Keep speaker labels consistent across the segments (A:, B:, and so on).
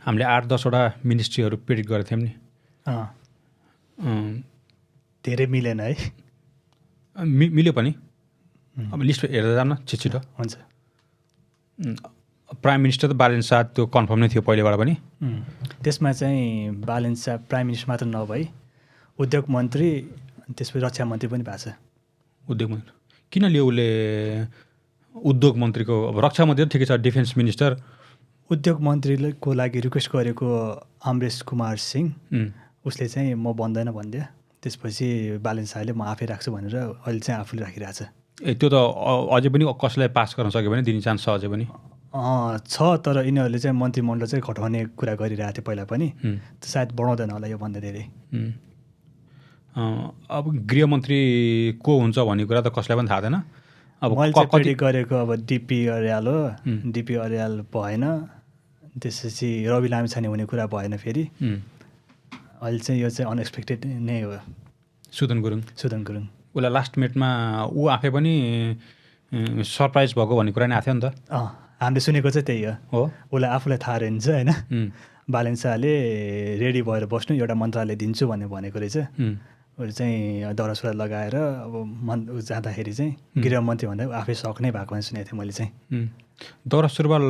A: हामीले 8-10वटा मिनिस्ट्रीहरू प्रेडिक्ट गरेको थियौँ नि।
B: धेरै मिलेन है।
A: मिल्यो पनि। अब लिस्ट हेर्दा जान्न छिटो।
B: हुन्छ।
A: प्राइम मिनिस्टर त बालेन शाह त्यो कन्फर्म नै थियो पहिलेबाट पनि।
B: त्यसमा चाहिँ बालेन शाह प्राइम मिनिस्टर मात्र नभई उद्योग मन्त्री त्यसपछि रक्षा मन्त्री पनि भएको छ।
A: उद्योग मन्त्री किन लियो उसले उद्योग मन्त्रीको? अब रक्षा मन्त्री त ठिकै छ, डिफेन्स मिनिस्टर।
B: उद्योग मन्त्रीको लागि रिक्वेस्ट गरेको अमरेश कुमार सिंह उसले चाहिँ म बन्दैन भनिदियो। त्यसपछि बालेन शाहले म आफै राख्छु भनेर अहिले चाहिँ आफूले राखिरहेछ।
A: त्यो त अझै पनि कसैलाई पास गर्न सक्यो भने दिने चान्स छ अझै पनि
B: छ। तर यिनीहरूले चाहिँ मन्त्रीमण्डल चाहिँ घटाउने कुरा गरिरहेको थियो पहिला पनि, सायद बढाउँदैन होला योभन्दा धेरै।
A: अब गृहमन्त्री को हुन्छ भन्ने कुरा त कसैलाई पनि थाहा छैन। अब
B: मैले चाहिँ प्रेडिक्ट गरेको अब डिपी अर्याल हो। डिपी अर्याल भएन, त्यसपछि रवि लामिछाने हुने कुरा भएन फेरि। अहिले चाहिँ यो चाहिँ अनएक्सपेक्टेड नै हो।
A: सुदन गुरुङ उसलाई लास्ट मिनटमा ऊ आफै पनि सरप्राइज भएको भन्ने कुरा नै आएको थियो नि त।
B: हामीले सुनेको चाहिँ त्यही हो। उसलाई आफूलाई थाहा रहन्छ होइन। बालेन शाहले रेडी भएर बस्नु, एउटा मन्त्रालय दिन्छु भनेको रहेछ। उसले चाहिँ दौरा सुरुवाल लगाएर अब जाँदाखेरि चाहिँ गृहमन्त्री भन्दा आफै सक नै भएको भने सुनेको थिएँ मैले चाहिँ।
A: दौरा सुरुवाल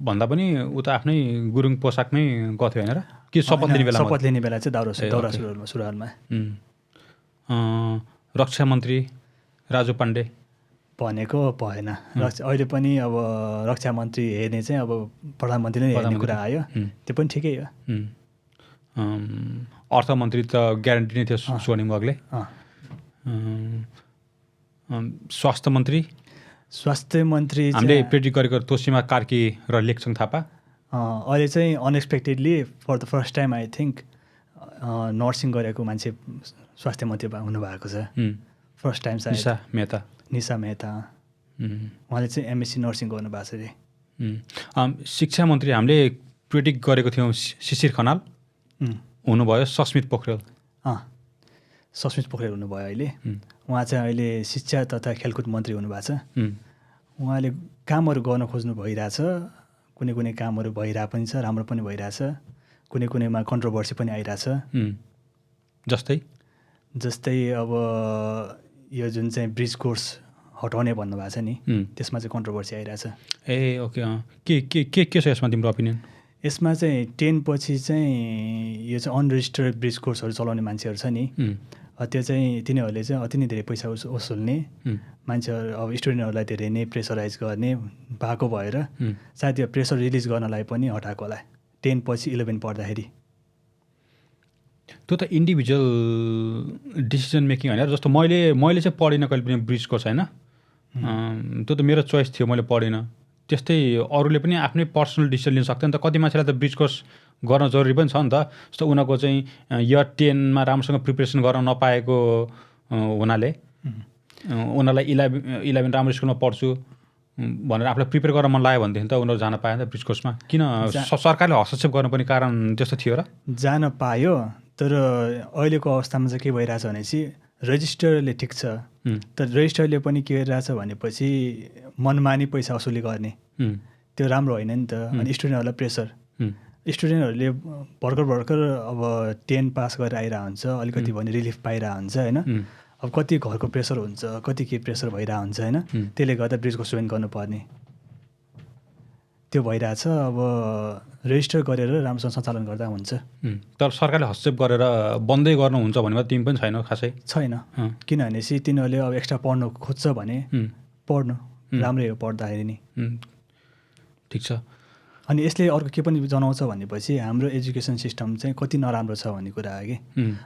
A: भन्दा पनि ऊ त आफ्नै गुरुङ पोसाकमै गएको थियो होइन र? कि शपथ
B: लिने बेला चाहिँ दौरा सुरुवालमा।
A: रक्षा मन्त्री राजु पाण्डे
B: भनेको भएन। अहिले पनि अब रक्षा मन्त्री हेर्ने चाहिँ अब प्रधानमन्त्री नै हेर्ने कुरा आयो। त्यो पनि ठिकै हो।
A: अर्थमन्त्री त ग्यारेन्टी नै थियो स्वर्णिम गगले। स्वास्थ्य मन्त्री हामीले प्रेडिक्ट गरेको तोसीमा कार्की र लेखचङ थापा।
B: अहिले चाहिँ unexpectedly for the first time I think nursing गरेको मान्छे स्वास्थ्य मन्त्री हुनुभएको छ। फर्स्ट टाइम निशा मेहता उहाँले चाहिँ एमएससी नर्सिङ गर्नुभएको छ अरे।
A: शिक्षा मन्त्री हामीले प्रेडिक्ट गरेको थियौँ शिशिर खनाल हुनुभयो। सस्मित पोखरेल
B: हुनुभयो अहिले। उहाँ चाहिँ अहिले शिक्षा तथा खेलकुद मन्त्री हुनुभएको छ। उहाँले कामहरू गर्न खोज्नु भइरहेछ। कुनै कामहरू भइरहेको पनि छ, राम्रो पनि भइरहेछ। कुनैमा कन्ट्रोभर्सी पनि आइरहेछ। जस्तै अब यो जुन चाहिँ ब्रिज कोर्स हटाउने भन्नुभएको छ नि, त्यसमा चाहिँ कन्ट्रोभर्सी आइरहेछ।
A: ओके। के छ यसमा तिम्रो ओपिनियन?
B: यसमा चाहिँ 10 पछि चाहिँ यो चाहिँ अनरेजिस्टर्ड ब्रिज कोर्सहरू चलाउने मान्छेहरू छ नि, त्यो चाहिँ तिनीहरूले चाहिँ अति नै धेरै पैसा वसुल्ने मान्छेहरू, अब स्टुडेन्टहरूलाई धेरै नै प्रेसराइज गर्ने भएको भएर सायद यो प्रेसर रिलिज गर्नलाई पनि हटाएको होला 10 पछि 11 पढ्दाखेरि।
A: त्यो त इन्डिभिजुअल डिसिजन मेकिङ होइन। जस्तो मैले चाहिँ पढिनँ कहिले पनि ब्रिज कोर्स होइन। त्यो त मेरो चोइस थियो, मैले पढिनँ। त्यस्तै अरूले पनि आफ्नै पर्सनल डिसिजन लिन सक्थ्यो नि त। कति मान्छेलाई त ब्रिज कोर्स गर्न जरुरी पनि छ नि त। जस्तो उनीहरूको चाहिँ इयर 10मा राम्रोसँग प्रिपरेसन गर्न नपाएको हुनाले उनीहरूलाई 11 राम्रो स्कुलमा पढ्छु भनेर आफूलाई प्रिपेयर गर्न मन लाग्यो भनेदेखि त उनीहरू जान पाएन ब्रिज कोर्समा। किन सरकारले हस्तक्षेप गर्नुपर्ने कारण त्यस्तो थियो र?
B: जान पायो, तर अहिलेको अवस्थामा चाहिँ के भइरहेछ भनेपछि रेजिस्टरले ठिक छ, तर रेजिस्टरले पनि के गरिरहेछ भनेपछि मनमानी पैसा वसुली गर्ने, त्यो राम्रो होइन नि त। अनि स्टुडेन्टहरूलाई प्रेसर, स्टुडेन्टहरूले भर्खर अब 10 पास गरेर आइरहेको हुन्छ, अलिकति भने रिलिफ पाइरहेको हुन्छ होइन। अब कति घरको प्रेसर हुन्छ, कति के प्रेसर भइरहेको हुन्छ होइन। त्यसले गर्दा ब्रिजको जोइन गर्नुपर्ने त्यो भइरहेछ। अब रेजिस्टर गरेर राम्रोसँग सञ्चालन गर्दा हुन्छ।
A: तर सरकारले हस्तक्षेप गरेर बन्दै गर्नुहुन्छ भने तिमी पनि छैन खासै?
B: छैन, किनभनेपछि तिनीहरूले अब एक्स्ट्रा पढ्नु खोज्छ भने पढ्नु राम्रै हो पढ्दाखेरि नि।
A: ठिक छ।
B: अनि यसले अर्को के पनि जनाउँछ भनेपछि हाम्रो एजुकेसन सिस्टम चाहिँ कति नराम्रो छ भन्ने कुरा हो कि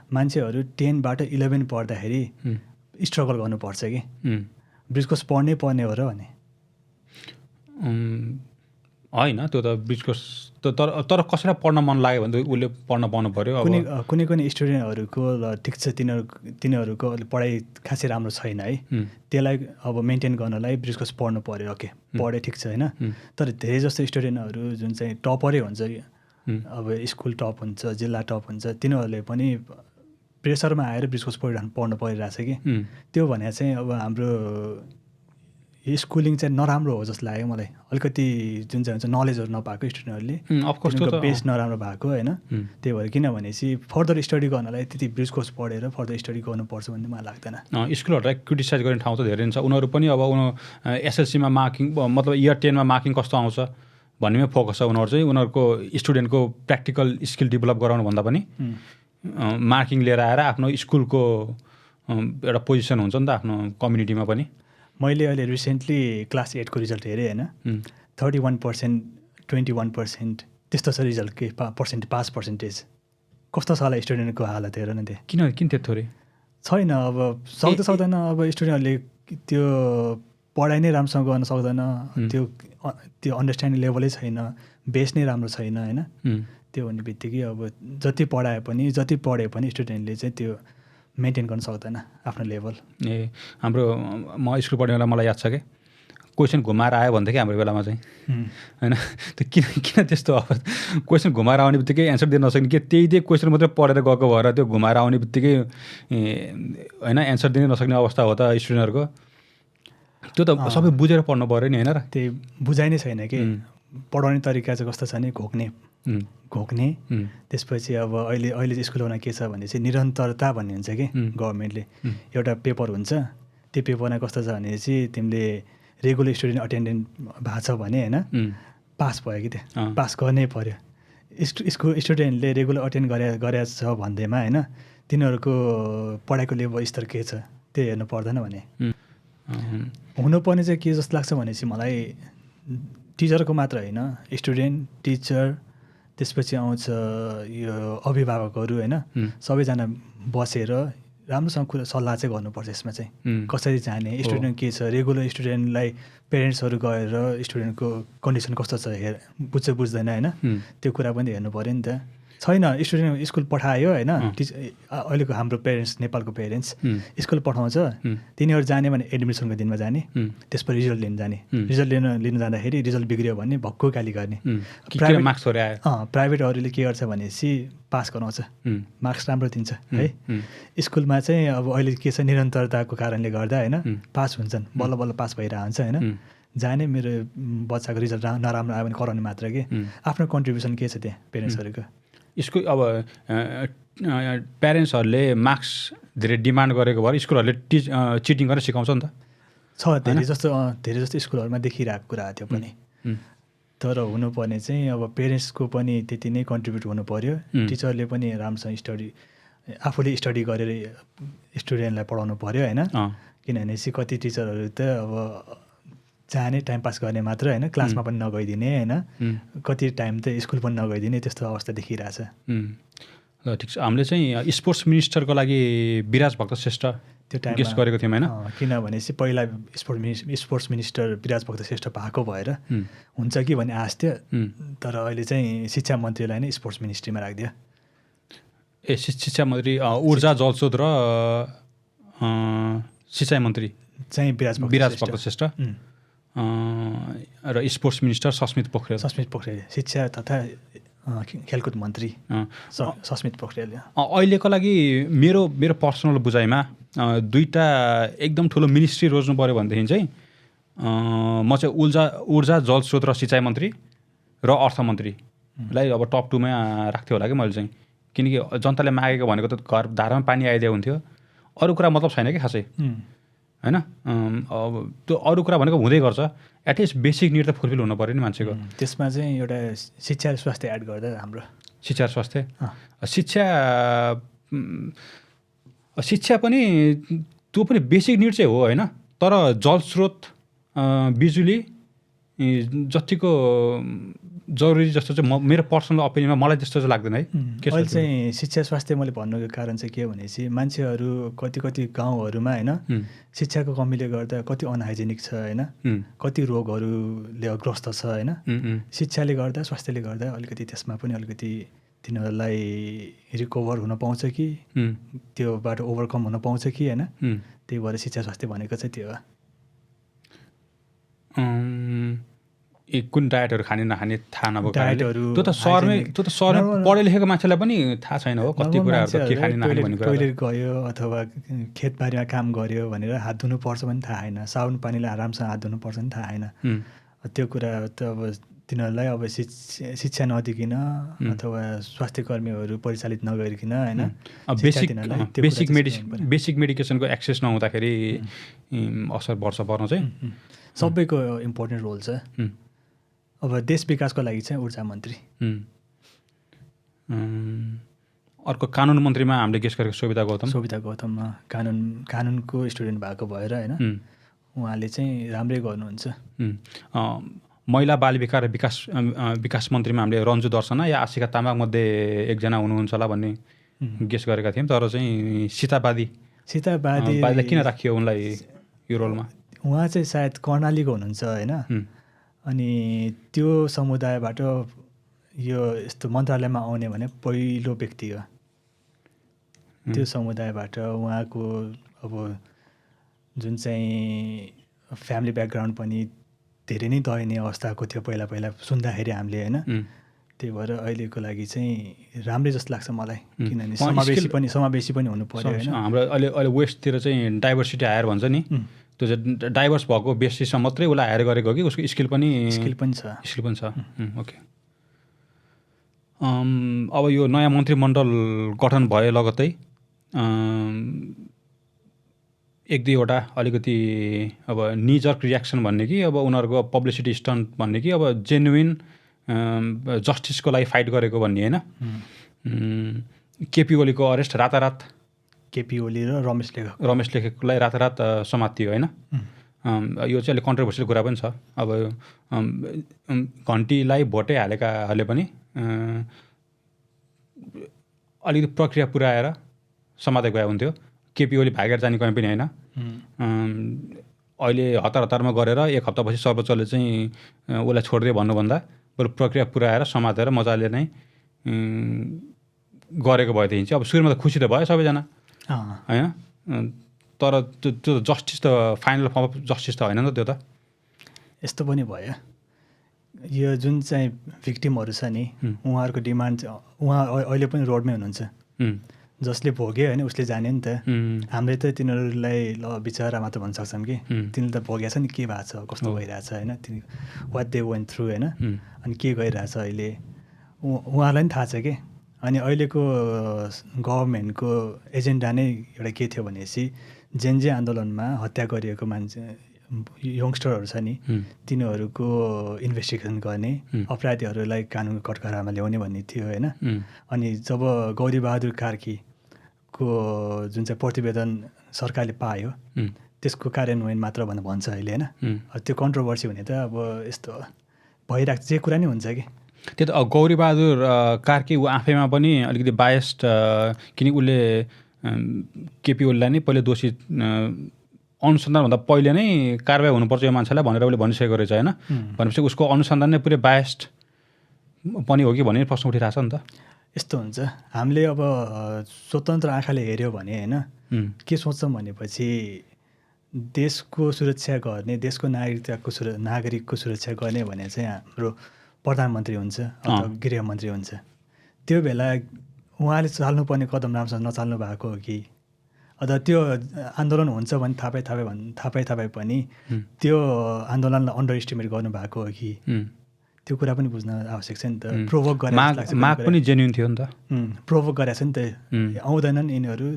B: मान्छेहरू 10बाट 11 पढ्दाखेरि स्ट्रगल गर्नुपर्छ कि ब्रिज कोर्स पढ्नै पर्ने हो र भने
A: होइन। त्यो त ब्रिज कोर्स तर कसैलाई पढ्न मन लाग्यो भने उसले पढ्न पाउनु पऱ्यो।
B: कुनै स्टुडेन्टहरूको ठिक छ, तिनीहरूको पढाइ खासै राम्रो छैन है, त्यसलाई अब मेन्टेन गर्नलाई ब्रिज कोर्स पढ्नु पऱ्यो। ओके, पढे ठिक छ होइन। तर धेरै जस्तो स्टुडेन्टहरू जुन चाहिँ टपरै हुन्छ, अब स्कुल टप हुन्छ, जिल्ला टप हुन्छ, तिनीहरूले पनि प्रेसरमा आएर ब्रिज कोर्स पढ्नु परिरहेछ कि। त्यो भने चाहिँ अब हाम्रो यो स्कुलिङ चाहिँ नराम्रो हो जस्तो लाग्यो मलाई अलिकति जुन चाहिँ हुन्छ नलेजहरू नपाएको स्टुडेन्टहरूले
A: अफकोर्स
B: बेस नराम्रो भएको होइन त्यही भएर किनभनेपछि फर्दर स्टडी गर्नलाई त्यति ब्रिज कोर्स पढेर फर्दर स्टडी गर्नुपर्छ भन्ने मलाई लाग्दैन
A: स्कुलहरूलाई क्रिटिसाइज गर्ने ठाउँ त धेरै हुन्छ उनीहरू पनि अब एसएलसीमा मार्किङ मतलब इयर 10मा मार्किङ कस्तो आउँछ भन्नेमै फोकस छ उनीहरू चाहिँ उनीहरूको स्टुडेन्टको प्र्याक्टिकल स्किल डेभलप गराउनु भन्दा पनि मार्किङ लिएर आएर आफ्नो स्कुलको एउटा पोजिसन हुन्छ नि त आफ्नो कम्युनिटीमा पनि
B: मैले अहिले रिसेन्टली क्लास 8को रिजल्ट हेरेँ होइन 31%, 21% त्यस्तो छ रिजल्ट के पास पर्सेन्टेज कस्तो छ होला स्टुडेन्टको हालत हेर न त्यहाँ
A: किन त्यति थोरै
B: छैन अब सक्दैन अब स्टुडेन्टहरूले त्यो पढाइ नै राम्रोसँग गर्न सक्दैन त्यो अन्डरस्ट्यान्डिङ लेभलै छैन बेस नै राम्रो छैन होइन त्यो भन्ने बित्तिकै अब जति पढे पनि स्टुडेन्टले चाहिँ त्यो मेन्टेन गर्न सक्दैन आफ्नो लेभल
A: हाम्रो म स्कुल पढ्ने बेला मलाई याद छ कि क्वेसन घुमाएर आयो भन्थ्यो कि हाम्रो बेलामा चाहिँ होइन त्यो किन त्यस्तो अब क्वेसन घुमाएर आउने बित्तिकै एन्सर दिन नसक्ने कि त्यही क्वेसन मात्रै पढेर गएको भएर त्यो घुमाएर आउने बित्तिकै होइन एन्सर दिन नसक्ने अवस्था हो त स्टुडेन्टहरूको त्यो त सबै बुझेर पढ्नु पऱ्यो नि होइन र
B: त्यही बुझाइ नै छैन कि पढाउने तरिका चाहिँ कस्तो छ नि घोक्ने त्यसपछि अब अहिले स्कुलमा के छ भने चाहिँ निरन्तरता भन्ने हुन्छ कि गभर्मेन्टले एउटा पेपर हुन्छ त्यो पेपरमा कस्तो छ भने चाहिँ तिमीले रेगुलर स्टुडेन्ट अटेन्डेन्ट भएको छ भने होइन पास भयो कि त्यो पास गर्नै पऱ्यो स्टुडेन्टले रेगुलर अटेन्ड गरेको छ भन्दैमा होइन तिनीहरूको पढाइको लेभल स्तर के छ त्यो हेर्नु पर्दैन भने हुनुपर्ने चाहिँ के जस्तो लाग्छ भनेपछि मलाई टिचरको मात्र होइन स्टुडेन्ट टिचर त्यसपछि आउँछ यो अभिभावकहरू होइन सबैजना बसेर राम्रोसँग कुरा सल्लाह चाहिँ गर्नुपर्छ यसमा चाहिँ कसरी जाने स्टुडेन्ट के छ रेगुलर स्टुडेन्टलाई पेरेन्ट्सहरू गएर स्टुडेन्टको कन्डिसन कस्तो छ बुझ्दैन होइन त्यो कुरा पनि हेर्नु पऱ्यो नि त छैन स्टुडेन्ट स्कुल पठायो होइन अहिलेको हाम्रो पेरेन्ट्स नेपालको पेरेन्ट्स स्कुल पठाउँछ तिनीहरू जाने भने एडमिसनको दिनमा जाने त्यसपछि रिजल्ट लिन जाने रिजल्ट लिन जाँदाखेरि रिजल्ट बिग्रियो भने भक्कु गाली गर्ने प्राइभेटहरूले के गर्छ भनेपछि पास गराउँछ मार्क्स राम्रो दिन्छ है स्कुलमा चाहिँ अब अहिले के छ निरन्तरताको कारणले गर्दा होइन पास हुन्छन् बल्ल बल्ल पास भइरहेको हुन्छ होइन जाने मेरो बच्चाको रिजल्ट नराम्रो आयो भने कराउने मात्र के आफ्नो कन्ट्रिब्युसन के छ त्यहाँ पेरेन्ट्सहरूको
A: यसको अब प्यारेन्ट्सहरूले मार्क्स धेरै डिमान्ड गरेको भएर स्कुलहरूले चिटिङ गरेर सिकाउँछ नि त
B: छ धेरै जस्तो स्कुलहरूमा देखिरहेको कुरा त्यो पनि तर हुनुपर्ने चाहिँ अब पेरेन्ट्सको पनि त्यति नै कन्ट्रिब्युट हुनु पऱ्यो टिचरले पनि राम्रोसँग आफूले स्टडी गरेर स्टुडेन्टलाई पढाउनु पऱ्यो होइन किनभने चाहिँ कति टिचरहरू त अब जाने टाइम पास गर्ने मात्र होइन क्लासमा पनि नगइदिने होइन कति टाइम त स्कुल पनि नगइदिने त्यस्तो अवस्था देखिरहेछ
A: ल ठिक छ हामीले चाहिँ स्पोर्ट्स मिनिस्टरको लागि विराज भक्त श्रेष्ठ
B: त्यो टाइम
A: गेस्ट गरेको थियौँ होइन
B: किनभने चाहिँ पहिला स्पोर्ट्स मिनिस्टर विराज भक्त श्रेष्ठ भएको भएर हुन्छ कि भन्ने आश थियो तर अहिले चाहिँ शिक्षा मन्त्रीलाई नै स्पोर्ट्स मिनिस्ट्रीमा राखिदियो
A: शिक्षा मन्त्री ऊर्जा जलस्रोत र सिँचाइ मन्त्री
B: चाहिँ
A: विराज भक्त श्रेष्ठ र स्पोर्ट्स मिनिस्टर सस्मित पोखरेल
B: शिक्षा तथा खेलकुद मन्त्री सस्मित पोखरेल
A: अहिलेको लागि मेरो पर्सनल बुझाइमा दुईवटा एकदम ठुलो मिनिस्ट्री रोज्नु पऱ्यो भनेदेखि चाहिँ म चाहिँ ऊर्जा जलस्रोत र सिँचाइ मन्त्री र अर्थमन्त्रीलाई अब टप 2मा राख्थेँ होला कि मैले चाहिँ किनकि जनताले मागेको भनेको त घर धारामा पानी आइदिएको हुन्थ्यो अरू कुरा मतलब छैन कि खासै होइन अब त्यो अरू कुरा भनेको हुँदै गर्छ एटलिस्ट बेसिक निड त फुलफिल हुनु पऱ्यो नि मान्छेको
B: त्यसमा चाहिँ एउटा शिक्षा र स्वास्थ्य एड गर्दा हाम्रो
A: शिक्षा र स्वास्थ्य शिक्षा पनि त्यो पनि बेसिक निड चाहिँ हो होइन तर जलस्रोत बिजुली जतिको जरुरी जस्तो चाहिँ मेरो पर्सनल ओपिनियनमा मलाई त्यस्तो चाहिँ लाग्दैन है
B: अहिले चाहिँ शिक्षा स्वास्थ्य मैले भन्नुको कारण चाहिँ के हो भनेपछि मान्छेहरू कति गाउँहरूमा होइन शिक्षाको कमीले गर्दा कति अनहाइजेनिक छ होइन कति रोगहरूले ग्रस्त छ होइन शिक्षाले गर्दा स्वास्थ्यले गर्दा अलिकति त्यसमा पनि अलिकति तिनीहरूलाई रिकभर हुन पाउँछ कि त्योबाट ओभरकम हुन पाउँछ कि होइन त्यही भएर शिक्षा स्वास्थ्य भनेको चाहिँ त्यो हो
A: कुन डायटहरू खाने नखाने थाहा नभएको
B: डायटहरू
A: त्यो त सहरमै पढे लेखेको मान्छेलाई पनि थाहा छैन हो कति कुराहरू के खाने नखाने भन्ने कुरा
B: टोइलेट गयो अथवा खेतबारीमा काम गर्यो भनेर हात धुनुपर्छ पनि थाहा छैन, साबुन पानीले आरामसँग हात धुनुपर्छ पनि थाहा छैन। त्यो कुरा त अब तिनीहरूलाई अब शिक्षा नदिकन अथवा स्वास्थ्य कर्मीहरू परिचालित नगरिकन होइन
A: बेसिक मेडिकेसनको एक्सेस नहुँदाखेरि असर पर्न चाहिँ
B: सबैको इम्पोर्टेन्ट रोल छ। अब देश विकासको लागि चाहिँ ऊर्जा मन्त्री।
A: अर्को कानुन मन्त्रीमा हामीले गेस गरेको सोभिता गौतम
B: कानुनको स्टुडेन्ट भएको भएर होइन उहाँले चाहिँ राम्रै गर्नुहुन्छ।
A: महिला बाल विकास र विकास मन्त्रीमा हामीले रन्जु दर्शना या आशिका तामाङ मध्ये एकजना हुनुहुन्छ होला भन्ने गेस गरेका थियौँ, तर चाहिँ सीताबादीलाई किन राखियो उनलाई यो रोलमा?
B: उहाँ चाहिँ सायद कर्णालीको हुनुहुन्छ होइन, अनि त्यो समुदायबाट यो यस्तो मन्त्रालयमा आउने भने पहिलो व्यक्ति हो। त्यो समुदायबाट उहाँको अब जुन चाहिँ फ्यामिली ब्याकग्राउन्ड पनि धेरै नै दयनीय अवस्थाको थियो पहिला सुन्दाखेरि हामीले होइन। त्यही भएर अहिलेको लागि चाहिँ राम्रै जस्तो लाग्छ मलाई, किनभने समावेशी पनि हुनु पर्यो होइन।
A: हाम्रो अहिले वेस्टतिर चाहिँ डाइभर्सिटी हायर भन्छ नि, त्यो चाहिँ डाइभर्स भएको बेसिसमा मात्रै उसलाई हायर गरेको हो कि उसको स्किल पनि छ। ओके, अब यो नयाँ मन्त्रीमण्डल गठन भए लगत्तै एक दुईवटा अलिकति अब निजर्क रियाक्सन भन्ने कि अब उनीहरूको पब्लिसिटी स्टन्ट भन्ने कि अब जेन्युइन जस्टिसको लागि फाइट गरेको भन्ने होइन। केपी ओलीको अरेस्ट रातारात
B: केपी ओली र
A: रमेश लेखकलाई रातारात समातियो होइन। यो चाहिँ अलिक कन्ट्रोभर्सियल कुरा पनि छ। अब घन्टीलाई भोटै हालेकाहरूले पनि अलिकति प्रक्रिया पुऱ्याएर समातेको भए हुन्थ्यो। केपी ओली भागेर जाने कहीँ पनि होइन। अहिले हतारमा गरेर एक हप्तापछि सर्वोच्चले चाहिँ उसलाई छोडिदियो भन्नुभन्दा बरु प्रक्रिया पुऱ्याएर समातेर मजाले नै गरेको भएदेखि चाहिँ अब सुरुमा त खुसी त भयो सबैजना होइन, तर त्यो जस्टिस त फाइनल फर्म अफ जस्टिस त होइन नि त। त्यो त
B: यस्तो पनि भयो, यो जुन चाहिँ भिक्टिमहरू छ नि उहाँहरूको डिमान्ड उहाँ अहिले पनि रोडमै हुनुहुन्छ। जसले भोग्यो होइन उसले जाने नि त। हामीले त तिनीहरूलाई ल बिचरा मात्र भन्न सक्छौँ कि तिनीहरूले त भोगेको छ नि के भएको छ, कस्तो भइरहेछ होइन, वाट दे वेन्ट थ्रु होइन, अनि के गरिरहेछ अहिले उहाँलाई पनि थाहा छ कि। अनि अहिलेको गभर्मेन्टको एजेन्डा नै एउटा के थियो भनेपछि जेनजे आन्दोलनमा हत्या गरिएको मान्छे यङ्स्टरहरू छ नि तिनीहरूको इन्भेस्टिगेसन गर्ने, अपराधीहरूलाई कानुनको कठघरामा ल्याउने भन्ने थियो होइन। अनि जब गौरीबहादुर कार्कीको जुन चाहिँ प्रतिवेदन सरकारले पायो त्यसको कार्यान्वयन मात्र भनेर भन्छ अहिले होइन। त्यो कन्ट्रोभर्सी हुने त अब यस्तो भइरहेको जे कुरा नै हुन्छ कि।
A: त्यो त गौरीबहादुर कार्की ऊ आफैमा पनि अलिकति बायस्ड, किनकि उसले केपी ओलीलाई नै पहिले दोषी अनुसन्धानभन्दा पहिले नै कारबाही हुनुपर्छ यो मान्छेलाई भनेर उसले भनिसकेको रहेछ होइन। भनेपछि उसको अनुसन्धान नै पुरै बायस्ड पनि हो कि भन्ने प्रश्न उठिरहेछ नि त।
B: यस्तो हुन्छ, हामीले अब स्वतन्त्र आँखाले हेऱ्यो भने होइन के सोच्छौँ भनेपछि देशको सुरक्षा गर्ने, देशको नागरिकको सुरक्षा गर्ने भने चाहिँ हाम्रो प्रधानमन्त्री हुन्छ अथवा गृहमन्त्री हुन्छ। त्यो बेला उहाँले चाल्नुपर्ने कदम राम्रोसँग नचाल्नु भएको हो कि, अथवा त्यो आन्दोलन हुन्छ भने थापै पनि त्यो आन्दोलनलाई अन्डर एस्टिमेट गर्नुभएको हो कि, त्यो कुरा पनि बुझ्न आवश्यक छ नि त। प्रोभोक गरेर
A: माग पनि जेन्युइन थियो नि त।
B: प्रोभोक गरेको छ नि त। आउँदैनन् यिनीहरू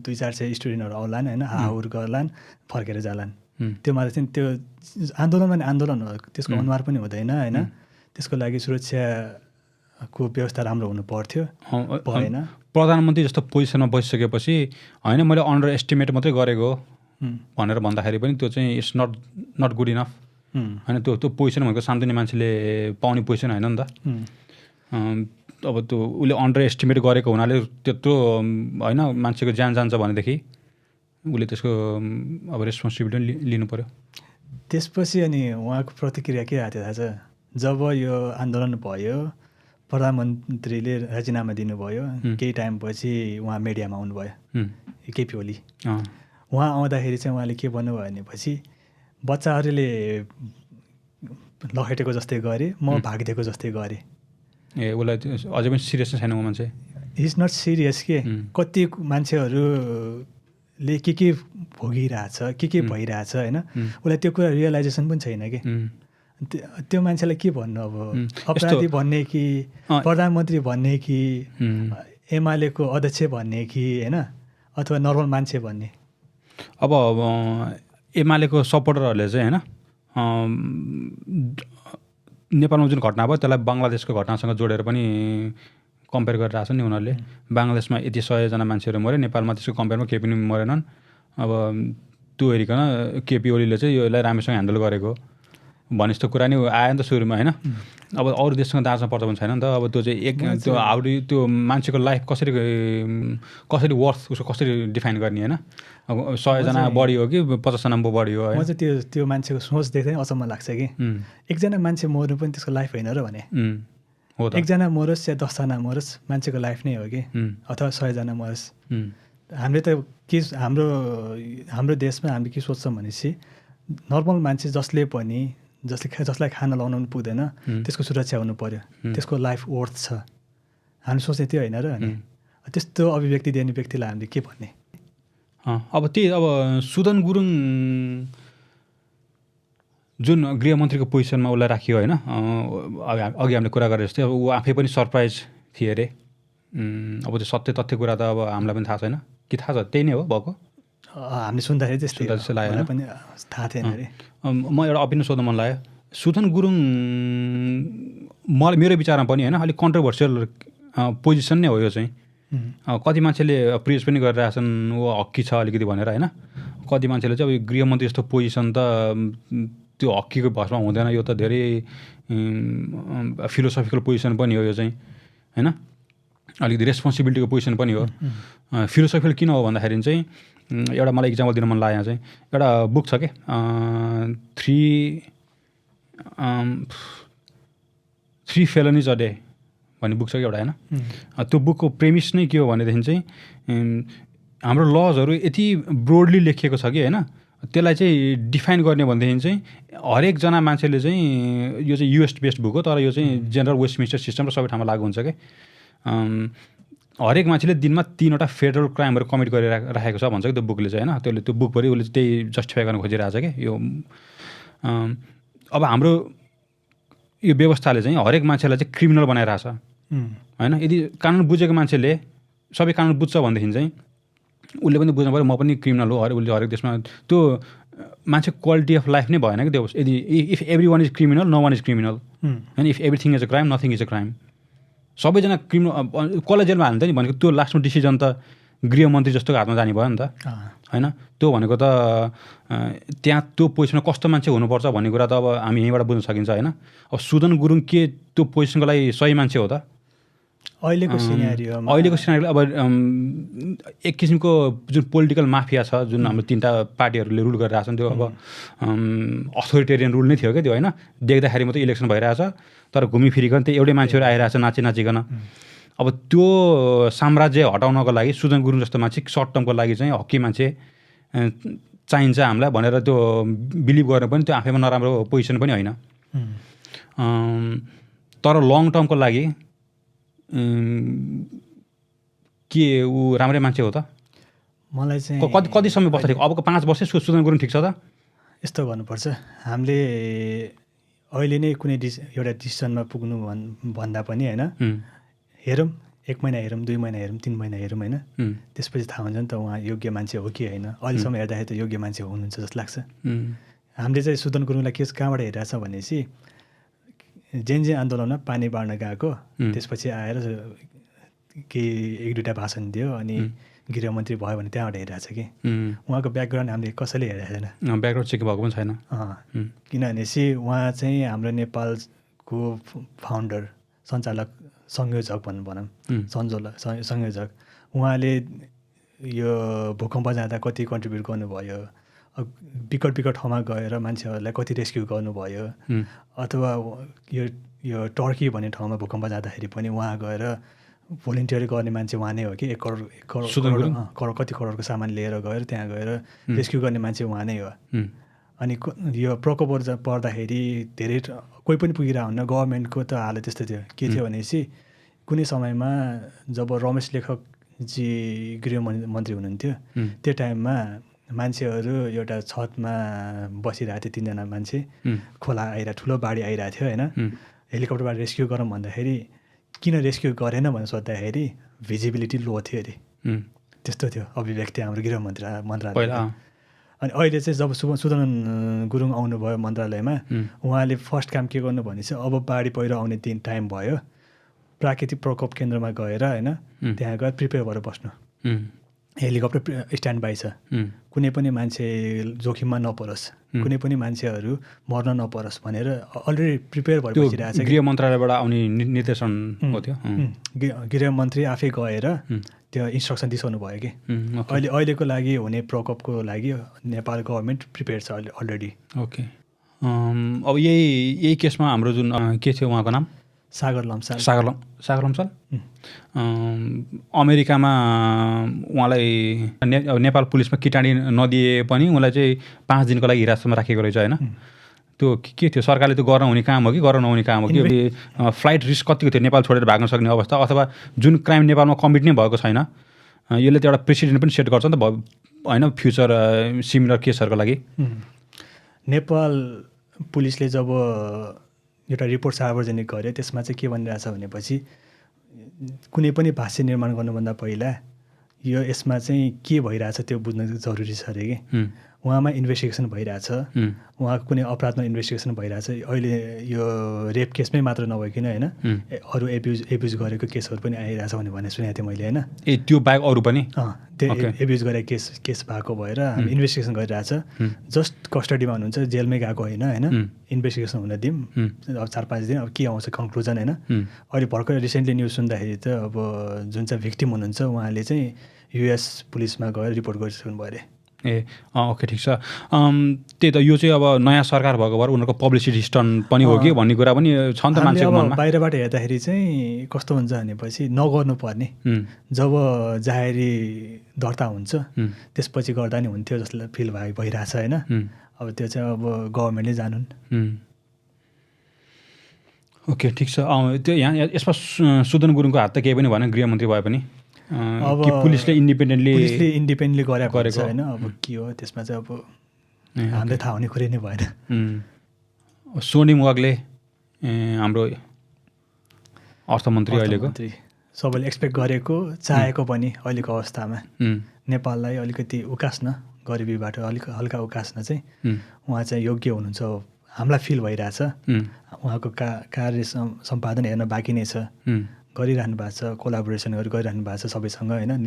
B: 200-400 स्टुडेन्टहरू आउलान् होइन, हाहुर गर्लान् फर्केर जालान्। त्यो मात्र चाहिँ त्यो आन्दोलन भने आन्दोलन हो, त्यसको अनुहार पनि हुँदैन होइन। त्यसको लागि सुरक्षाको व्यवस्था राम्रो हुनु पर्थ्यो, भएन।
A: प्रधानमन्त्री जस्तो पोजिसनमा बसिसकेपछि होइन मैले अन्डर एस्टिमेट मात्रै गरेको भनेर भन्दाखेरि पनि त्यो चाहिँ इट्स नट गुड इनफ होइन। त्यो पोजिसन भनेको सानोतिनो मान्छेले पाउने पोजिसन होइन नि त। अब त्यो उसले अन्डर एस्टिमेट गरेको हुनाले त्यत्रो होइन मान्छेको ज्यान जान्छ भनेदेखि उसले त्यसको अब रेस्पोन्सिबिलिटी लिनु पऱ्यो।
B: त्यसपछि अनि उहाँको प्रतिक्रिया के आएको थियो थाहा छ? जब यो आन्दोलन भयो प्रधानमन्त्रीले राजीनामा दिनुभयो, केही टाइमपछि उहाँ मिडियामा आउनुभयो केपी ओली। उहाँ आउँदाखेरि चाहिँ उहाँले के भन्नुभयो भनेपछि बच्चाहरूले लखेटेको जस्तै गरेँ, म भागिदिएको जस्तै गरेँ।
A: ए उसलाई अझै पनि सिरियस छैन ऊ मान्छे?
B: इज नट सिरियस के। कति मान्छेहरूले के भोगिरहेछ, के भइरहेछ होइन, उसलाई त्यो कुरा रियलाइजेसन पनि छैन कि। त्यो मान्छेलाई के भन्नु अब, अपराधी भन्ने कि प्रधानमन्त्री भन्ने कि एमालेको अध्यक्ष भन्ने कि होइन, अथवा नर्मल मान्छे भन्ने।
A: अब एमालेको सपोर्टरहरूले चाहिँ होइन नेपालमा जुन घटना भयो त्यसलाई बङ्गलादेशको घटनासँग जोडेर पनि कम्पेयर गरिरहेछ नि उनीहरूले। बङ्गलादेशमा यति 100जना मान्छेहरू मऱ्यो, नेपालमा त्यसको कम्पेयरमा केही पनि मरेनन्। अब त्यो हेरिकन केपी ओलीले चाहिँ यसलाई राम्रोसँग ह्यान्डल गरेको भने जस्तो कुरा नि आयो नि त सुरुमा होइन। अब अरू देशसँग दाँच्न पर्छ पनि छैन नि त। अब त्यो चाहिँ त्यो हाउडी त्यो मान्छेको लाइफ कसरी वर्थ उसको कसरी डिफाइन गर्ने होइन। अब 100जना बढी हो कि 50जना बढी हो।
B: म चाहिँ त्यो मान्छेको सोच देख्दै अचम्म लाग्छ कि एकजना मान्छे मर्नु पनि त्यसको लाइफ होइन र भने
A: हो त।
B: एकजना मरोस् या 10जना मरोस् मान्छेको लाइफ नै हो कि, अथवा 100जना मरोस्। हामीले त के हाम्रो देशमा हामीले के सोच्छौँ भनेपछि नर्मल मान्छे जसलाई खाना लगाउनु पनि पुग्दैन त्यसको सुरक्षा हुनु पर्यो, त्यसको लाइफ वर्थ छ। हामी सोच्ने त्यो होइन र अनि त्यस्तो अभिव्यक्ति दिने व्यक्तिलाई हामीले के भन्ने।
A: अब त्यही अब सुदन गुरुङ जुन गृहमन्त्रीको पोजिसनमा उसलाई राखियो होइन, अघि हामीले कुरा गरे जस्तै अब ऊ आफै पनि सरप्राइज थिए अरे। अब त्यो सत्य तथ्य कुरा त अब हामीलाई पनि थाहा छैन कि, थाहा छ त्यही नै हो भएको?
B: हामीले सुन्दाखेरि त्यस्तो लाग्यो पनि थाहा थिएन अरे।
A: म एउटा ओपिनियन सोध्न मन लाग्यो, सुदन गुरुङ मेरो विचारमा पनि होइन अलिक कन्ट्रोभर्सियल पोजिसन नै हो यो चाहिँ। कति मान्छेले प्रेज पनि गरिरहेछन् ऊ हक्की छ अलिकति भनेर होइन। कति मान्छेले चाहिँ अब गृहमन्त्री जस्तो पोजिसन त त्यो हक्कीको भसमा हुँदैन, यो त धेरै फिलोसफिकल पोजिसन पनि हो यो चाहिँ होइन, अलिकति रेस्पोन्सिबिलिटीको पोजिसन पनि हो। फिलोसफिकल किन हो भन्दाखेरि चाहिँ एउटा मलाई इक्जाम्पल दिन मन लाग्यो यहाँ चाहिँ। एउटा बुक छ कि थ्री फेलनिज अ डे भन्ने बुक छ कि एउटा होइन। त्यो बुकको प्रेमिस नै के हो भनेदेखि चाहिँ हाम्रो लजहरू यति ब्रोडली लेखिएको छ कि होइन, त्यसलाई चाहिँ डिफाइन गर्ने भनेदेखि चाहिँ हरेकजना मान्छेले चाहिँ यो चाहिँ युएस बेस्ड बुक हो, तर यो चाहिँ जेनरल वेस्टमिन्स्टर सिस्टम र सबै ठाउँमा लागु हुन्छ कि हरेक मान्छेले दिनमा 3वटा फेडरल क्राइमहरू कमिट गरिराखेको छ भन्छ कि त्यो बुकले चाहिँ होइन। त्यसले त्यो बुकभरि उसले त्यही जस्टिफाई गर्न खोजिरहेछ कि यो अब हाम्रो यो व्यवस्थाले चाहिँ हरेक मान्छेलाई चाहिँ क्रिमिनल बनाइरहेछ होइन। यदि कानुन बुझेको मान्छेले सबै कानुन बुझ्छ भनेदेखि चाहिँ उसले पनि बुझ्नु पऱ्यो म पनि क्रिमिनल हो, उसले हरेक देशमा त्यो मान्छे क्वालिटी अफ लाइफ नै भएन कि त्यो। यदि if everyone is criminal no one is criminal होइन, if everything is a crime nothing is a crime. सबैजना क्रिमिनल कसलाई जेलमा हाल्नु त नि भनेको त्यो लास्टमा डिसिजन त गृहमन्त्री जस्तोको हातमा जाने भयो नि त होइन। त्यो भनेको त त्यहाँ त्यो पोजिसनमा कस्तो मान्छे हुनुपर्छ भन्ने कुरा त अब हामी यहीँबाट बुझ्न सकिन्छ होइन। अब सुदन गुरुङ के त्यो पोजिसनको लागि सही मान्छे हो त?
B: अहिलेको सिनारियोमा
A: अब एक किसिमको जुन पोलिटिकल माफिया छ जुन हाम्रो 3टा पार्टीहरूले रुल गरिरहेछन् त्यो अब अथोरिटेरियन रुल नै थियो क्या त्यो होइन। देख्दाखेरि मात्रै इलेक्सन भइरहेछ तर घुमिफिरिकन त्यो एउटै मान्छेहरू आइरहेछ नाचिकन। अब त्यो साम्राज्य हटाउनको लागि सुदन गुरुङ जस्तो मान्छे सर्ट टर्मको लागि चाहिँ हक्की मान्छे चाहिन्छ हामीलाई भनेर त्यो बिलिभ गरेर पनि त्यो आफैमा नराम्रो पोजिसन पनि होइन। तर लङ टर्मको लागि के ऊ राम्रै मान्छे हो त?
B: मलाई चाहिँ
A: कति समय बस्छ ठिक? अबको 5 वर्ष सुदन गुरुङ ठिक छ त?
B: यस्तो गर्नुपर्छ, हामीले अहिले नै कुनै एउटा डिसिसनमा पुग्नु भन्दा पनि होइन, हेरौँ 1 महिना हेरौँ 2 महिना हेरौँ 3 महिना हेरौँ होइन, त्यसपछि थाहा हुन्छ नि त उहाँ योग्य मान्छे हो कि होइन। अहिलेसम्म हेर्दाखेरि त योग्य मान्छे हुनुहुन्छ जस्तो लाग्छ। हामीले चाहिँ सुदन गुरुङलाई कहाँबाट हेरिरहेछ भनेपछि जेन आन्दोलनमा पानी बाँड्न गएको, त्यसपछि आएर केही 1-2टा भाषण दियो अनि गृहमन्त्री भयो भने त्यहाँबाट हेरिरहेछ कि। उहाँको ब्याकग्राउन्ड हामीले कसैले हेरेको छैन,
A: ब्याकग्राउन्ड चेक भएको पनि छैन।
B: किनभनेपछि उहाँ चाहिँ हाम्रो नेपालको फाउन्डर सञ्चालक संयोजक भनौँ संयोजक। उहाँले यो भूकम्प जाँदा कति कन्ट्रिब्युट गर्नुभयो, विकट ठाउँमा गएर मान्छेहरूलाई कति रेस्क्यु गर्नुभयो, अथवा यो टर्की भन्ने ठाउँमा भूकम्प जाँदाखेरि पनि उहाँ गएर भोलिन्टियर गर्ने मान्छे उहाँ नै हो कि। 1 करोड कति करोडको सामान लिएर गएर त्यहाँ गएर रेस्क्यु गर्ने मान्छे उहाँ नै हो। अनि यो प्रकोपहरू पर्दाखेरि धेरै कोही पनि पुगिरहेको हुन्न। गभर्मेन्टको त हालत त्यस्तो थियो। के थियो भनेपछि कुनै समयमा जब रमेश लेखकजी गृहमन्त्री हुनुहुन्थ्यो त्यो टाइममा मान्छेहरू एउटा छतमा बसिरहेको थियो, 3जना मान्छे, खोला आइरहेको, ठुलो बाढी आइरहेको थियो होइन। हेलिकप्टरबाट रेस्क्यु गरौँ भन्दाखेरि किन रेस्क्यु गरेन भनेर सोद्धाखेरि भिजिबिलिटी लो थियो अरे। त्यस्तो थियो अभिव्यक्ति हाम्रो गृह मन्त्रालय। अनि अहिले चाहिँ जब सुदन गुरुङ आउनुभयो मन्त्रालयमा, उहाँले फर्स्ट काम के गर्नु भने चाहिँ अब बाढी पहिरो आउने दिन टाइम भयो, प्राकृतिक प्रकोप केन्द्रमा गएर होइन त्यहाँ गएर प्रिपेयर भएर बस्नु। हेलिकप्टर स्ट्यान्ड बाई छ, कुनै पनि मान्छे जोखिममा नपरोस्, कुनै पनि मान्छेहरू मर्न नपरोस् भनेर अलरेडी प्रिपेयर भएर बसिरहेको छ।
A: गृह मन्त्रालयबाट आउने निर्देशन हो त्यो।
B: गृहमन्त्री आफै गएर त्यो इन्स्ट्रक्सन दिइसक्नु भयो कि अहिलेको लागि हुने प्रकोपको लागि नेपाल गभर्मेन्ट प्रिपेयर छ अलरेडी।
A: ओके। अब यही केसमा हाम्रो जुन के थियो उहाँको नाम
B: सागर लम्साल
A: अमेरिकामा उहाँलाई नेपाल पुलिसमा किटाणी नदिए पनि उनलाई चाहिँ 5 दिनको लागि हिरासतमा राखेको रहेछ होइन। त्यो के थियो, सरकारले त्यो गर्न हुने काम हो कि गर्न नहुने काम हो कि? फ्लाइट रिस्क कतिको थियो, नेपाल छोडेर भाग्न सक्ने अवस्था, अथवा जुन क्राइम नेपालमा कमिट नै भएको छैन, यसले त एउटा प्रेसिडेन्ट पनि सेट गर्छ नि त होइन फ्युचर सिमिलर केसहरूको लागि।
B: नेपाल पुलिसले जब एउटा रिपोर्ट सार्वजनिक गर्यो त्यसमा चाहिँ के भनिरहेछ भनेपछि कुनै पनि भाष्य निर्माण गर्नुभन्दा पहिला यसमा चाहिँ के भइरहेछ त्यो बुझ्न जरुरी छ अरे कि। उहाँमा इन्भेस्टिगेसन भइरहेछ, उहाँको कुनै अपराधमा इन्भेस्टिगेसन भइरहेछ। अहिले यो रेप केसमै मात्र नभइकन होइन अरू एब्युज गरेको केसहरू पनि आइरहेछ भने सुनेको थिएँ मैले होइन।
A: त्यो बाहेक अरू पनि
B: त्यो एब्युज गरेको केस भएको भएर हामी इन्भेस्टिगेसन गरिरहेछ। जस्ट कस्टडीमा हुनुहुन्छ, जेलमै गएको होइन इन्भेस्टिगेसन हुन दिउँ, अब 4-5 दिन अब के आउँछ कन्क्लुजन होइन। अहिले भर्खर रिसेन्टली न्युज सुन्दाखेरि त अब जुन चाहिँ भिक्टिम हुनुहुन्छ उहाँले चाहिँ युएस पुलिसमा गएर रिपोर्ट गरिसक्नु भयो अरे।
A: ओके ठिक छ। त्यही त यो चाहिँ अब नयाँ सरकार भएको भएर उनीहरूको पब्लिसिटी स्टन्ट पनि हो कि भन्ने कुरा पनि छ नि त मान्छेको मनमा।
B: बाहिरबाट हेर्दाखेरि चाहिँ कस्तो हुन्छ भनेपछि नगर्नुपर्ने, जब जाहेरी दर्ता हुन्छ त्यसपछि गर्दा नि हुन्थ्यो जस्तो फिल भइरहेछ होइन। अब त्यो चाहिँ अब गभर्मेन्टले जानुन्।
A: ओके ठिक छ। त्यो यहाँ यसमा सुदन गुरुङको हात त केही पनि भएन, गृहमन्त्री भए पनि
B: अब
A: पुलिसले
B: इन्डिपेन्डेन्टली गरेको होइन। अब के हो त्यसमा चाहिँ अब हामीलाई थाहा हुने कुरै नै भएन।
A: सोनिम वाग्ले हाम्रो अर्थमन्त्री अहिलेको
B: सबैले एक्सपेक्ट गरेको चाहेको पनि अहिलेको अवस्थामा नेपाललाई अलिकति उकास्न, गरिबीबाट हल्का उकास्न चाहिँ उहाँ चाहिँ योग्य हुनुहुन्छ हामीलाई फिल भइरहेछ। उहाँको कार्य सम्पादन हेर्न बाँकी नै छ, गरिरहनु भएको छ, कोलाबोरेसनहरू गरिरहनु भएको छ सबैसँग होइन।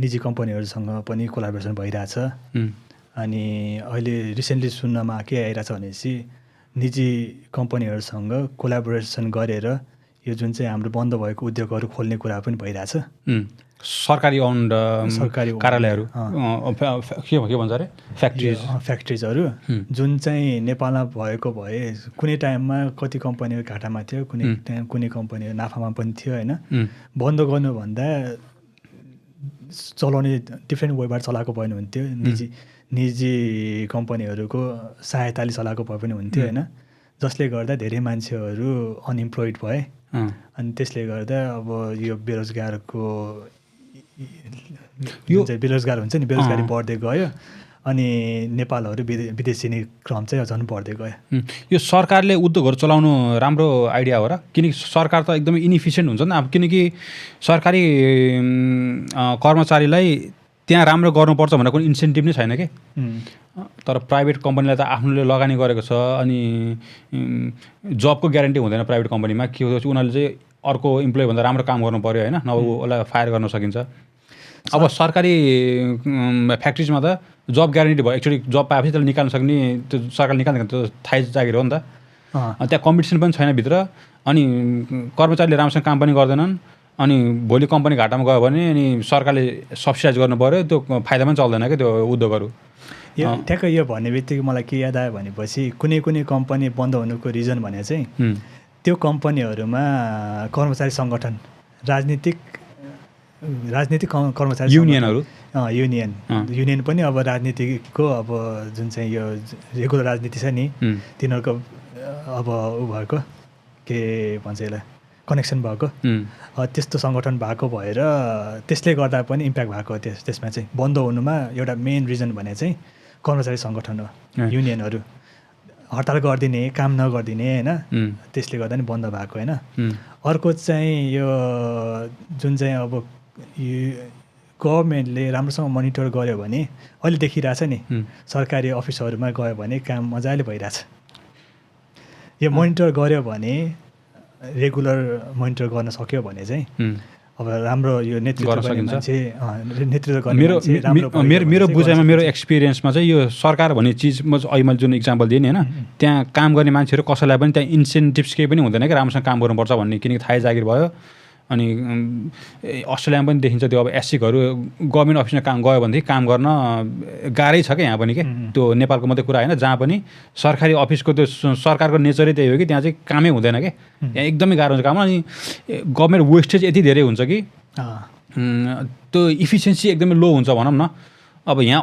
B: निजी कम्पनीहरूसँग पनि कोलाबोरेसन भइरहेछ। अनि अहिले रिसेन्टली सुन्नमा के आइरहेछ भनेपछि निजी कम्पनीहरूसँग कोलाबोरेसन गरेर यो जुन चाहिँ हाम्रो बन्द भएको उद्योगहरू खोल्ने कुरा पनि भइरहेछ।
A: सरकारी ओन्ड कार्यालयहरू के भन्छ अरे
B: फ्याक्ट्रिजहरू जुन चाहिँ नेपालमा भएको भए कुनै टाइममा कति कम्पनीहरू घाटामा थियो, कुनै कम्पनीहरू नाफामा पनि थियो होइन। बन्द गर्नुभन्दा चलाउने डिफ्रेन्ट वेबाट चलाएको भए पनि हुन्थ्यो, निजी कम्पनीहरूको सहायताले चलाएको भए पनि हुन्थ्यो होइन। जसले गर्दा धेरै मान्छेहरू अनइम्प्लोइड भए अनि त्यसले गर्दा अब यो बेरोजगारको बेरोजगार हुन्छ नि, बेरोजगारी बढ्दै गयो अनि नेपालहरू विदेशिने क्रम चाहिँ झन् बढ्दै गयो।
A: यो सरकारले उद्योगहरू चलाउनु राम्रो आइडिया हो र? किनकि सरकार त एकदमै इनिफिसियन्ट हुन्छ नि अब, किनकि सरकारी कर्मचारीलाई त्यहाँ राम्रो गर्नुपर्छ भनेर कुनै इन्सेन्टिभ नै छैन कि। तर प्राइभेट कम्पनीलाई त आफ्नोले लगानी गरेको छ अनि जबको ग्यारेन्टी हुँदैन प्राइभेट कम्पनीमा। के हो उनीहरूले चाहिँ अर्को इम्प्लोइभन्दा राम्रो काम गर्नु पऱ्यो होइन, नभए उसलाई फायर गर्न सकिन्छ। अब सरकारी फ्याक्ट्रिजमा त जब ग्यारेन्टी भयो, एक्चुअली जब पाएपछि त्यसलाई निकाल्न सक्ने त्यो सरकारले निकाल्दैन, त्यो थाहै जागिर हो नि त। त्यहाँ कम्पिटिसन पनि छैन भित्र अनि कर्मचारीले राम्रोसँग काम पनि गर्दैनन् अनि भोलि कम्पनी घाटामा गयो भने अनि सरकारले सब्सिडाइज गर्नु पऱ्यो, त्यो फाइदा पनि चल्दैन क्या त्यो उद्योगहरू।
B: ठ्याक्कै यो भन्ने बित्तिकै मलाई के याद आयो भनेपछि कुनै कम्पनी बन्द हुनुको रिजन भने चाहिँ त्यो कम्पनीहरूमा कर्मचारी सङ्गठन राजनीतिक राजनीतिक कर्मचारी
A: युनियनहरू
B: युनियन पनि अब राजनीतिको अब जुन चाहिँ यो रेगुलर राजनीति छ नि तिनीहरूको अब ऊ भएको के भन्छ यसलाई कनेक्सन भएको त्यस्तो सङ्गठन भएको भएर त्यसले गर्दा पनि इम्प्याक्ट भएको त्यसमा चाहिँ बन्द हुनुमा एउटा मेन रिजन भने चाहिँ कर्मचारी सङ्गठन हो युनियनहरू हडताल गरिदिने काम नगरिदिने होइन त्यसले गर्दा नि बन्द भएको होइन अर्को चाहिँ यो जुन चाहिँ अब गभर्मेन्टले राम्रोसँग मोनिटर गर्यो भने अहिले देखिरहेछ नि सरकारी अफिसहरूमा गयो भने काम मजाले भइरहेछ यो मोनिटर गर्यो भने रेगुलर मोनिटर गर्न सक्यो भने चाहिँ अब राम्रो यो नेतृत्व गर्ने
A: मेरो बुझाइमा मेरो एक्सपिरियन्समा चाहिँ यो सरकार भन्ने चिज अहिले मैले जुन इक्जाम्पल दिएँ नि होइन त्यहाँ काम गर्ने मान्छेहरू कसैलाई पनि त्यहाँ इन्सेन्टिभ्स केही पनि हुँदैन कि राम्रोसँग काम गर्नुपर्छ भन्ने किनकि थाहै जागिर भयो अनि अस्ट्रेलियामा पनि देखिन्छ त्यो अब एससिकहरू गभर्मेन्ट अफिसमा काम गयो भनेदेखि काम गर्न गाह्रै छ क्या यहाँ पनि के त्यो नेपालको मात्रै कुरा होइन जहाँ पनि सरकारी अफिसको त्यो सरकारको नेचरै त्यही हो कि त्यहाँ चाहिँ कामै हुँदैन कि यहाँ एकदमै गाह्रो हुन्छ काम अनि गभर्मेन्ट वेस्टेज यति धेरै हुन्छ कि त्यो इफिसियन्सी एकदमै लो हुन्छ भनौँ न अब यहाँ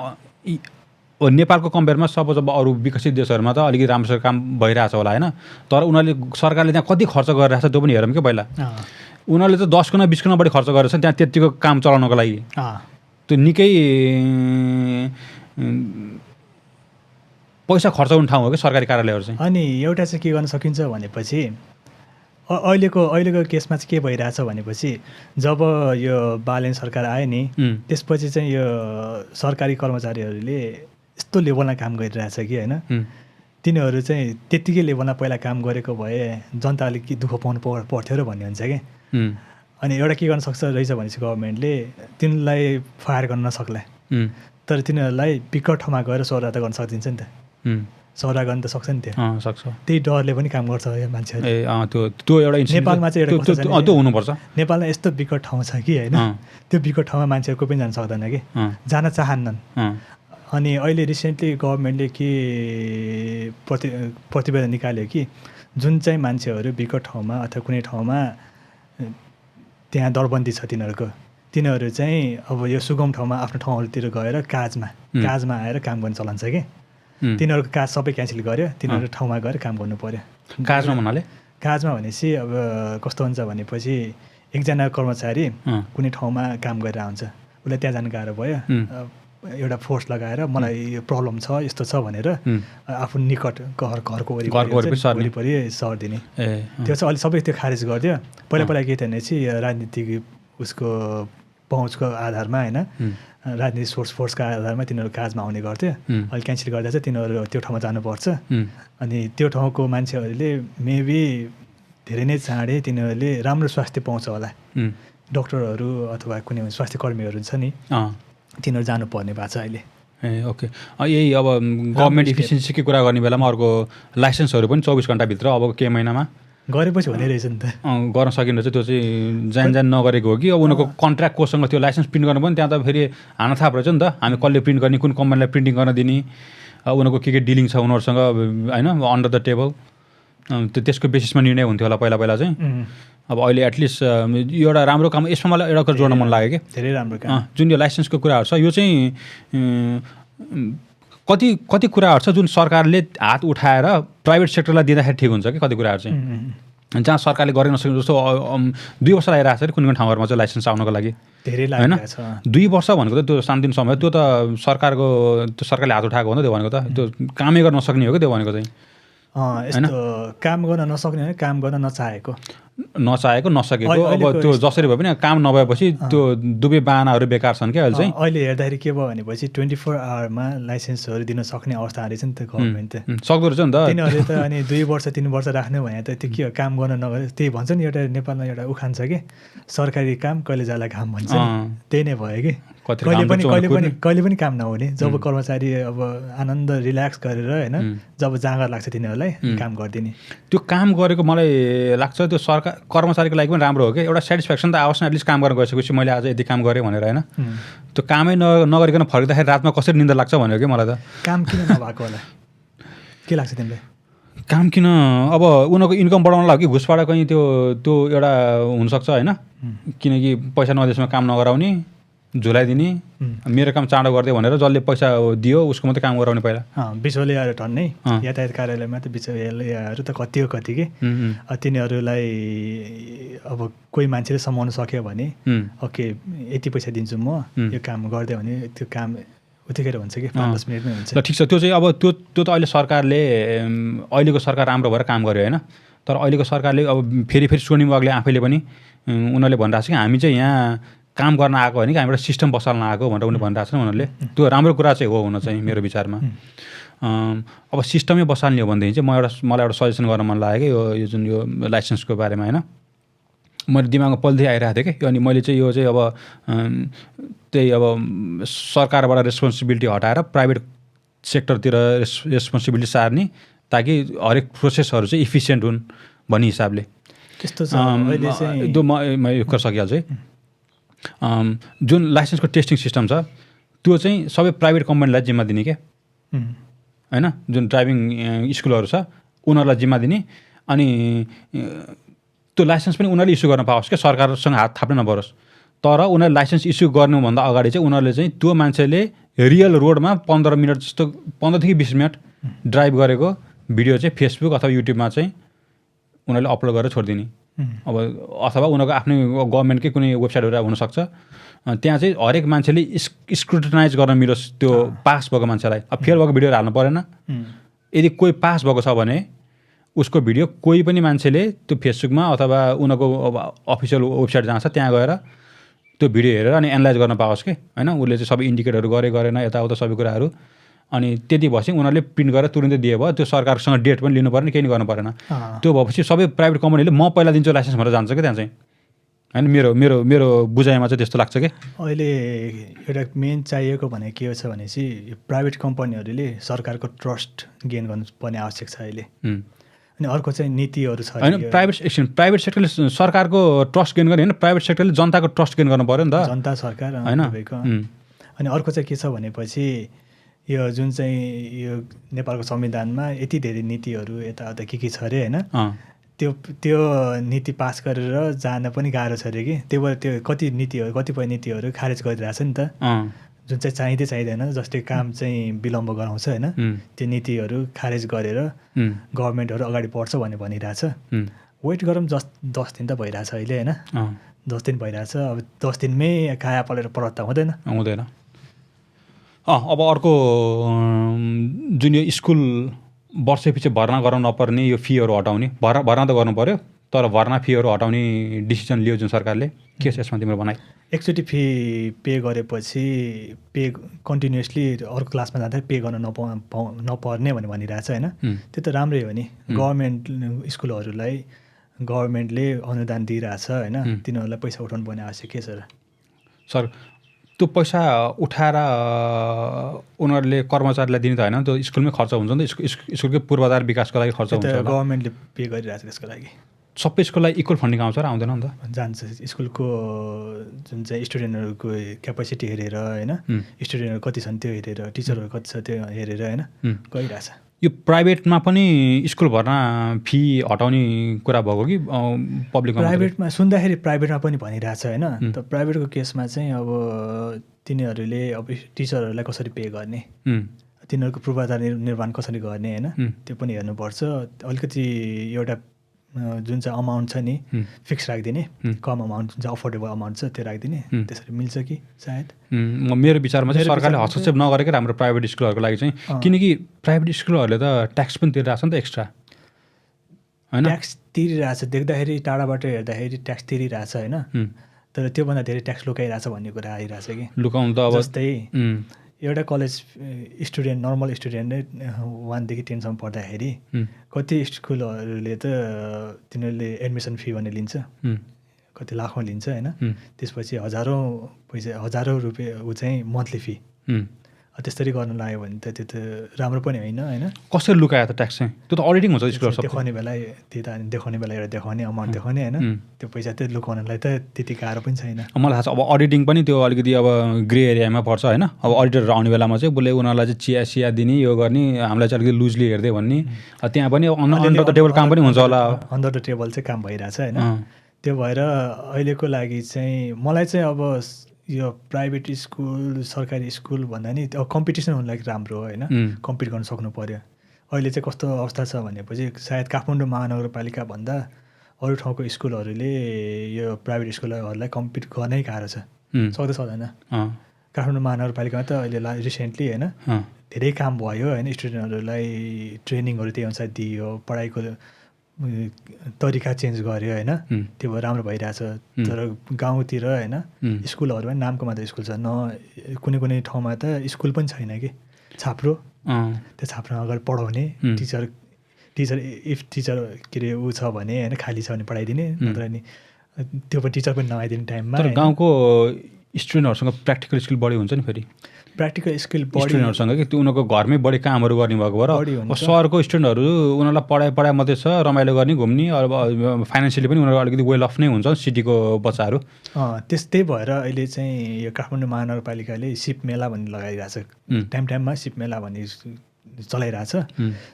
A: नेपालको कम्पेयरमा सपोज अब अरू विकसित देशहरूमा त अलिकति राम्रोसँग काम भइरहेछ होला होइन तर उनीहरूले सरकारले त्यहाँ कति खर्च गरिरहेछ त्यो पनि हेरौँ क्या पहिला उनीहरूले त 10 गुणा 20 गुणा बढी खर्च गरेर त्यहाँ त्यतिको काम चलाउनको लागि त्यो निकै पैसा खर्च हुने ठाउँ हो कि सरकारी कार्यालयहरू चाहिँ
B: अनि एउटा चाहिँ के गर्न सकिन्छ भनेपछि अहिलेको केसमा चाहिँ के भइरहेछ भनेपछि जब यो बालेन सरकार आयो नि त्यसपछि चाहिँ यो सरकारी कर्मचारीहरूले यस्तो लेभलमा काम गरिरहेछ कि होइन तिनीहरू चाहिँ त्यत्तिकै लेभलमा पहिला काम गरेको भए जनताले के दुःख पाउनु पर्थ्यो र भन्ने हुन्छ कि अनि एउटा के गर्न सक्छ रहेछ भनेपछि गभर्मेन्टले तिनीहरूलाई फायर गर्न नसक्ला तर तिनीहरूलाई विकट ठाउँमा गएर सौदा त गर्न सकिन्छ नि त सौदा गर्न त सक्छ नि
A: सक्छ
B: त्यही डरले पनि काम गर्छ यो मान्छेहरू
A: त्यो एउटा
B: नेपालमा चाहिँ
A: त्यो हुनुपर्छ
B: नेपालमा यस्तो विकट ठाउँ छ कि होइन त्यो विकट ठाउँमा मान्छेहरू कोही पनि जान सक्दैन कि जान चाहन्नन् अनि अहिले रिसेन्टली गभर्मेन्टले के प्रतिवेदन निकाल्यो कि जुन चाहिँ मान्छेहरू विकट ठाउँमा अथवा कुनै ठाउँमा त्यहाँ दरबन्दी छ तिनीहरू चाहिँ अब यो सुगम ठाउँमा आफ्नो ठाउँहरूतिर गएर काजमा आएर काम गर्न चलन छ कि तिनीहरूको काज सबै क्यान्सल गर्यो तिनीहरू ठाउँमा गएर काम गर्नु पर्यो
A: काजमा
B: भनेपछि अब कस्तो हुन्छ भनेपछि एकजना कर्मचारी कुनै ठाउँमा काम गरेर आउँछ उसलाई त्यहाँ जानु गाह्रो भयो एउटा फोर्स लगाएर मलाई यो प्रब्लम छ यस्तो छ भनेर आफू निकट घरको वरिपरि सर्दिने त्यो चाहिँ अहिले सबै त्यो खारेज गरिदियो पहिला के थियो भनेपछि राजनीतिक उसको पहुँचको आधारमा होइन राजनीतिक फोर्सको आधारमा तिनीहरू काजमा आउने गर्थ्यो अहिले क्यान्सल गर्दा चाहिँ तिनीहरू त्यो ठाउँमा जानुपर्छ अनि त्यो ठाउँको मान्छेहरूले मेबी धेरै नै चाँडै तिनीहरूले राम्रो स्वास्थ्य पाउँछ होला डक्टरहरू अथवा कुनै स्वास्थ्य कर्मीहरू छ नि तिनीहरू जानुपर्ने भएको छ अहिले
A: ओके यही अब गभर्मेन्ट इफिसियन्सीकै कुरा गर्ने बेलामा अर्को लाइसेन्सहरू पनि 24 घन्टाभित्र अब केही महिनामा
B: गरेपछि हुने रहेछ नि त
A: गर्न सकिन्छ त्यो चाहिँ जान नगरेको हो कि अब उनीहरूको कन्ट्र्याक्ट कोसँग त्यो लाइसेन्स प्रिन्ट गर्नु पनि त्यहाँ त फेरि हानाथाप रहेछ नि त हामी कसले प्रिन्ट गर्ने कुन कम्पनीलाई प्रिन्टिङ गर्न दिने उनीहरूको के डिलिङ छ उनीहरूसँग होइन अन्डर द टेबल त्यसको बेसिसमा निर्णय हुन्थ्यो होला पहिला चाहिँ अब अहिले एटलिस्ट एउटा राम्रो काम यसमा मलाई एउटा कुरा जोड्न मन लाग्यो कि
B: धेरै राम्रो काम
A: जुन यो लाइसेन्सको कुराहरू छ यो चाहिँ कति कुराहरू छ जुन सरकारले हात उठाएर प्राइभेट सेक्टरलाई दिँदाखेरि ठिक हुन्छ कि कति कुराहरू चाहिँ जहाँ सरकारले गरेन सक्ने जस्तो 2 वर्ष लागिरहेको छ अरे कुन ठाउँहरूमा चाहिँ लाइसेन्स आउनको लागि
B: धेरै होइन
A: 2 वर्ष भनेको त त्यो सानोतिनो समय त्यो त सरकारले हात उठाएको हो नि त्यो भनेको त त्यो कामै गर्न नसक्ने हो कि त्यो भनेको चाहिँ
B: यस्तो काम गर्न नसक्ने होइन काम गर्न नचाहेको
A: नसकेको अब त्यो जसरी भए पनि काम नभएपछि त्यो दुवै बाहनाहरू बेकार छन् क्या अहिले चाहिँ
B: अहिले हेर्दाखेरि के भयो भनेपछि 24 आवरमा लाइसेन्सहरू दिन सक्ने अवस्था रहेछ नि त गभर्मेन्ट त
A: सक्दो रहेछ नि त
B: तिनीहरूले त अनि 2 वर्ष 3 वर्ष राख्नु भने त त्यो के हो काम गर्न नगरे त्यही भन्छ नि एउटा नेपालमा एउटा उखान छ कि सरकारी काम कहिले जाला घाम भन्छ त्यही नै भयो कि कहिले पनि काम नहुने जब कर्मचारी अब आनन्द रिल्याक्स गरेर होइन जब जाँगर लाग्छ तिनीहरूलाई काम गरिदिने
A: त्यो काम गरेको मलाई लाग्छ त्यो सरकार कर्मचारीको लागि पनि राम्रो हो कि एउटा सेटिस्फ्याक्सन त आओस् न एटलिस्ट काम गर्न गइसकेपछि मैले आज यति काम गरेँ भनेर होइन त्यो कामै नगरिकन फर्किँदाखेरि रातमा कसरी निन्दा लाग्छ भनेको कि मलाई त
B: काम किन नभएको होला के लाग्छ तिमीलाई
A: काम किन अब उनीहरूको इन्कम बढाउन लागि घुसबाट कहीँ त्यो एउटा हुनसक्छ होइन, किनकि पैसा नदेशमा काम नगराउने, झुलाइदिने, मेरो काम चाँडो गरिदियो भनेर जसले पैसा दियो उसको मात्रै काम गराउने पहिला
B: बिचौलियाहरू ठन्नै। यातायात कार्यालयमा त बिचौलियाहरू त कति के तिनीहरूलाई अब कोही मान्छेले समाउनु सक्यो भने ओके यति पैसा दिन्छु म, यो काम गरिदियो भने त्यो काम उतिखेर हुन्छ कि 5-10 मिनटमै हुन्छ।
A: ल ठिक छ, त्यो चाहिँ अब त्यो त अहिले सरकारले अहिलेको सरकार राम्रो भएर काम गर्यो होइन, तर अहिलेको सरकारले अब फेरि स्वर्णिम वागले आफैले पनि उनीहरूले भनिरहेको छ कि हामी चाहिँ यहाँ काम गर्न आएको होइन कि हामीबाट सिस्टम बसाल्न आएको भनेर उनीहरूले भनिरहेको छ उनीहरूले। त्यो राम्रो कुरा चाहिँ हो हुन चाहिँ मेरो विचारमा। अब सिस्टमै बसाल्ने हो भनेदेखि चाहिँ मलाई एउटा सजेसन गर्न मन लाग्यो कि यो जुन यो लाइसेन्सको बारेमा होइन, मैले दिमागमा पहिलेदेखि आइरहेको थिएँ कि, अनि मैले चाहिँ यो चाहिँ अब त्यही अब सरकारबाट रेस्पोन्सिबिलिटी हटाएर प्राइभेट सेक्टरतिर रेस्पोन्सिबिलिटी सार्ने, ताकि हरेक प्रोसेसहरू चाहिँ इफिसियन्ट हुन् भन्ने हिसाबले।
B: त्यस्तो छ
A: म यो कर सकिहाल्छु है। जुन लाइसेन्सको टेस्टिङ सिस्टम छ त्यो चाहिँ सबै प्राइभेट कम्पनीलाई जिम्मा दिने क्या होइन, जुन ड्राइभिङ स्कुलहरू छ उनीहरूलाई जिम्मा दिने, अनि त्यो लाइसेन्स पनि उनीहरूले इस्यु गर्न पाओस् क्या, सरकारसँग हात थाप्न नपरोस्। तर उनीहरूले लाइसेन्स इस्यु गर्नुभन्दा अगाडि चाहिँ उनीहरूले चाहिँ त्यो मान्छेले रियल रोडमा 15 मिनट जस्तो 15 देखि 20 मिनट ड्राइभ गरेको भिडियो चाहिँ फेसबुक अथवा युट्युबमा चाहिँ उनीहरूले अपलोड गरेर छोडिदिने। अब अथवा उनीहरूको आफ्नै गभर्मेन्टकै कुनै वेबसाइटहरू हुनसक्छ, त्यहाँ चाहिँ हरेक मान्छेले स्क्रुटिनाइज गर्न मिलोस् त्यो पास भएको मान्छेलाई। अब फेल भएको भिडियोहरू हाल्नु परेन, यदि कोही पास भएको छ भने उसको भिडियो कोही पनि मान्छेले त्यो फेसबुकमा अथवा उनीहरूको अफिसियल वेबसाइट जहाँ छ त्यहाँ गएर त्यो भिडियो हेरेर अनि एनालाइज गर्न पाओस् कि होइन, उसले चाहिँ सबै इन्डिकेटरहरू गरेन यताउता सबै कुराहरू, अनि त्यति भएपछि उनीहरूले प्रिन्ट गरेर तुरन्तै दिए भयो। त्यो सरकारसँग डेट पनि लिनु परेन, केही गर्नु परेन। त्यो भएपछि सबै प्राइभेट कम्पनीले म पहिला दिन्छु लाइसेन्स भनेर जान्छ क्या त्यहाँ चाहिँ होइन। मेरो बुझाइमा चाहिँ त्यस्तो लाग्छ कि
B: अहिले एउटा मेन चाहिएको भने के छ भनेपछि प्राइभेट कम्पनीहरूले सरकारको ट्रस्ट गेन गर्नुपर्ने आवश्यक छ अहिले। अनि अर्को चाहिँ नीतिहरू छ
A: होइन, प्राइभेट सेक्टरले सरकारको ट्रस्ट गेन गर्ने होइन, प्राइभेट सेक्टरले जनताको ट्रस्ट गेन गर्नु पऱ्यो नि त,
B: जनता सरकार होइन। अनि अर्को चाहिँ के छ भनेपछि यो जुन चाहिँ यो नेपालको संविधानमा यति धेरै नीतिहरू यताउता के छ अरे होइन, त्यो नीति पास गरेर जान पनि गाह्रो छ अरे कि, त्यही भएर त्यो कतिपय नीतिहरू खारेज गरिरहेछ नि त, जुन चाहिँ चाहिँदैन, जस्तै काम चाहिँ विलम्ब गराउँछ होइन, त्यो नीतिहरू खारेज गरेर गभर्मेन्टहरू अगाडि बढ्छ भनिरहेछ। वेट गरौँ 10 दिन त भइरहेछ अहिले होइन, 10 दिन भइरहेछ। अब 10 दिनमै काया पलेर परत त हुँदैन।
A: अब अर्को जुन यो स्कुल वर्षैपछि भर्ना गराउनु नपर्ने यो फीहरू हटाउने, भर्ना त गर्नु पऱ्यो तर भर्ना फीहरू हटाउने डिसिजन लियो जुन सरकारले, के छ यसमा तिम्रो भनाइ?
B: एकचोटि फी पे गरेपछि कन्टिन्युसली अर्को क्लासमा जाँदा पे गर्न नपर्ने भनिरहेछ होइन। त्यो त राम्रै हो नि, गभर्मेन्ट स्कुलहरूलाई गभर्मेन्टले अनुदान दिइरहेछ होइन, तिनीहरूलाई पैसा उठाउनु पर्ने आवश्यक के छ र?
A: सर त्यो पैसा उठाएर उनीहरूले कर्मचारीलाई दिने त होइन, त्यो स्कुलमै खर्च हुन्छ नि त, स्कुलकै पूर्वाधार विकासको लागि खर्च हुन्छ।
B: गभर्मेन्टले पे गरिरहेछ त्यसको लागि।
A: सबै स्कुललाई इक्वल फन्डिङ आउँछ र आउँदैन नि त?
B: जान्छ, स्कुलको जुन चाहिँ स्टुडेन्टहरूको क्यापेसिटी हेरेर होइन, स्टुडेन्टहरू कति छन् त्यो हेरेर, टिचरहरू कति छ त्यो हेरेर होइन गइरहेछ।
A: यो प्राइभेटमा पनि स्कुल भर्ना फी हटाउने कुरा भएको कि पब्लिकमा?
B: प्राइभेटमा सुन्दाखेरि प्राइभेटमा पनि भनिरहेछ होइन। त प्राइभेटको केसमा चाहिँ अब तिनीहरूले अब टिचरहरूलाई कसरी पे गर्ने, तिनीहरूको पूर्वाधार निर्माण कसरी गर्ने होइन, त्यो पनि हेर्नुपर्छ। अलिकति एउटा जुन चाहिँ अमाउन्ट छ नि फिक्स राखिदिने, कम अमाउन्ट जुन चाहिँ अफोर्डेबल अमाउन्ट छ त्यो राखिदिने, त्यसरी मिल्छ कि सायद।
A: मेरो विचारमा चाहिँ सरकारले हस्तक्षेप नगरेकै राम्रो प्राइभेट स्कुलहरूको लागि चाहिँ, किनकि प्राइभेट स्कुलहरूले त ट्याक्स पनि तिरिरहेछ नि त एक्स्ट्रा होइन।
B: ट्याक्स तिरिरहेछ, देख्दाखेरि टाढाबाट हेर्दाखेरि ट्याक्स तिरिरहेछ होइन, तर त्योभन्दा धेरै ट्याक्स लुकाइरहेछ भन्ने कुरा आइरहेछ कि।
A: लुकाउनु त अब
B: जस्तै एउटा कलेज स्टुडेन्ट, नर्मल स्टुडेन्टले 1 देखि 10 सम्म पढ्दाखेरि कति स्कुलहरूले त तिनीहरूले एडमिसन फी भन्ने लिन्छ, कति लाखौँ लिन्छ होइन। त्यसपछि हजारौँ रुपियाँ ऊ चाहिँ मन्थली फी, त्यसरी गर्न लाग्यो भने त त्यो त राम्रो पनि होइन
A: कसरी लुकायो त ट्याक्स चाहिँ त्यो त अडिटिङ हुन्छ स्कुलहरू सब
B: देखाउने बेला त्यही त देखाउने बेला एउटा देखाउने अमाउन्ट देखाउने होइन त्यो पैसा चाहिँ लुकाउनलाई त त्यति गाह्रो पनि छैन
A: मलाई थाहा छ अब अडिटिङ पनि त्यो अलिकति अब ग्रे एरियामा पर्छ होइन अब अडिटरहरू आउने बेलामा चाहिँ बोले उनीहरूलाई चाहिँ चिया सिया दिने यो गर्ने हामीलाई चाहिँ अलिकति लुजली हेर्दै भन्ने त्यहाँ पनि अन्डर द टेबल काम पनि हुन्छ होला
B: अन्डर द टेबल चाहिँ काम भइरहेछ होइन त्यो भएर अहिलेको लागि चाहिँ मलाई चाहिँ अब यो प्राइभेट स्कुल सरकारी स्कुल भन्दा नि अब कम्पिटिसन हुनु लागि राम्रो हो होइन कम्पिट गर्न सक्नु पऱ्यो अहिले चाहिँ कस्तो अवस्था छ भनेपछि सायद काठमाडौँ महानगरपालिका भन्दा अरू ठाउँको स्कुलहरूले यो प्राइभेट स्कुलहरूलाई कम्पिट गर्नै गाह्रो छ सक्दै सक्दैन काठमाडौँ महानगरपालिकामा त अहिले रिसेन्टली होइन धेरै काम भयो होइन स्टुडेन्टहरूलाई ट्रेनिङहरू त्यही अनुसार दियो पढाइको तरिका चेन्ज गर्यो होइन त्यो भएर राम्रो भइरहेछ तर गाउँतिर होइन स्कुलहरूमा नामको मात्र स्कुल छ कुनै कुनै ठाउँमा त स्कुल पनि छैन कि छाप्रो त्यो छाप्रोमा अगाडि पढाउने टिचर इफ टिचर के अरे ऊ छ भने होइन खाली छ भने पढाइदिने नत्र नि त्यो पनि टिचर पनि नआइदिने टाइममा
A: गाउँको स्टुडेन्टहरूसँग प्र्याक्टिकल स्किल बढी हुन्छ नि फेरि
B: प्र्याक्टिकल स्किल
A: स्टुडेन्टहरूसँग कि त्यो उनीहरूको घरमै बढी कामहरू गर्ने भएको भएर अब सहरको स्टुडेन्टहरू उनीहरूलाई पढाइ मात्रै छ रमाइलो गर्ने घुम्ने अब फाइनेन्सियली पनि उनीहरू अलिकति वेल अफ नै हुन्छ सिटीको बच्चाहरू
B: त्यस्तै भएर अहिले चाहिँ यो काठमाडौँ महानगरपालिकाले सिप मेला भन्ने लगाइरहेछ टाइममा सिप मेला भन्ने चलाइरहेछ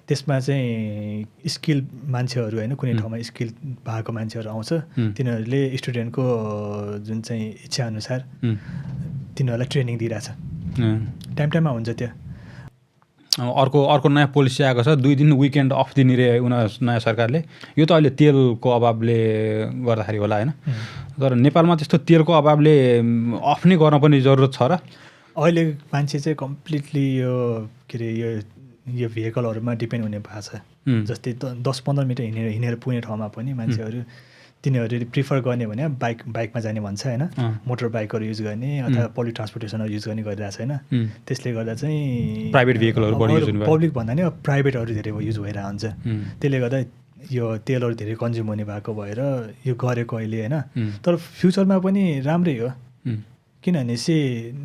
B: त्यसमा चाहिँ स्किल मान्छेहरू होइन कुनै ठाउँमा स्किल भएको मान्छेहरू आउँछ तिनीहरूले स्टुडेन्टको जुन चाहिँ इच्छाअनुसार तिनीहरूलाई ट्रेनिङ दिइरहेछ टाइममा हुन्छ त्यो
A: अर्को नयाँ पोलिसी आएको छ 2 दिन विकेन्ड अफ दिने रे नयाँ सरकारले यो त अहिले तेलको अभावले गर्दाखेरि होला होइन तर नेपालमा त्यस्तो तेलको अभावले अफ नै गर्न पनि जरुरत छ र
B: अहिले मान्छे चाहिँ कम्प्लिटली यो के अरे यो भेहिकलहरूमा डिपेन्ड हुने भएको छ जस्तै 10-15 मिटर हिँडेर पुग्ने ठाउँमा पनि मान्छेहरू तिनीहरूले प्रिफर गर्ने भने बाइकमा जाने भन्छ होइन मोटर बाइकहरू युज गर्ने अथवा पब्लिक ट्रान्सपोर्टेसनहरू युज गर्ने गरिरहेको छैन त्यसले गर्दा चाहिँ
A: प्राइभेट भेहिकलहरू बढी युज हुने
B: पब्लिक भन्दा नि अब प्राइभेटहरू धेरै युज भइरहेको हुन्छ त्यसले गर्दा यो तेलहरू धेरै कन्ज्युम हुने भएको भएर यो गरेको अहिले होइन तर फ्युचरमा पनि राम्रै हो किनभने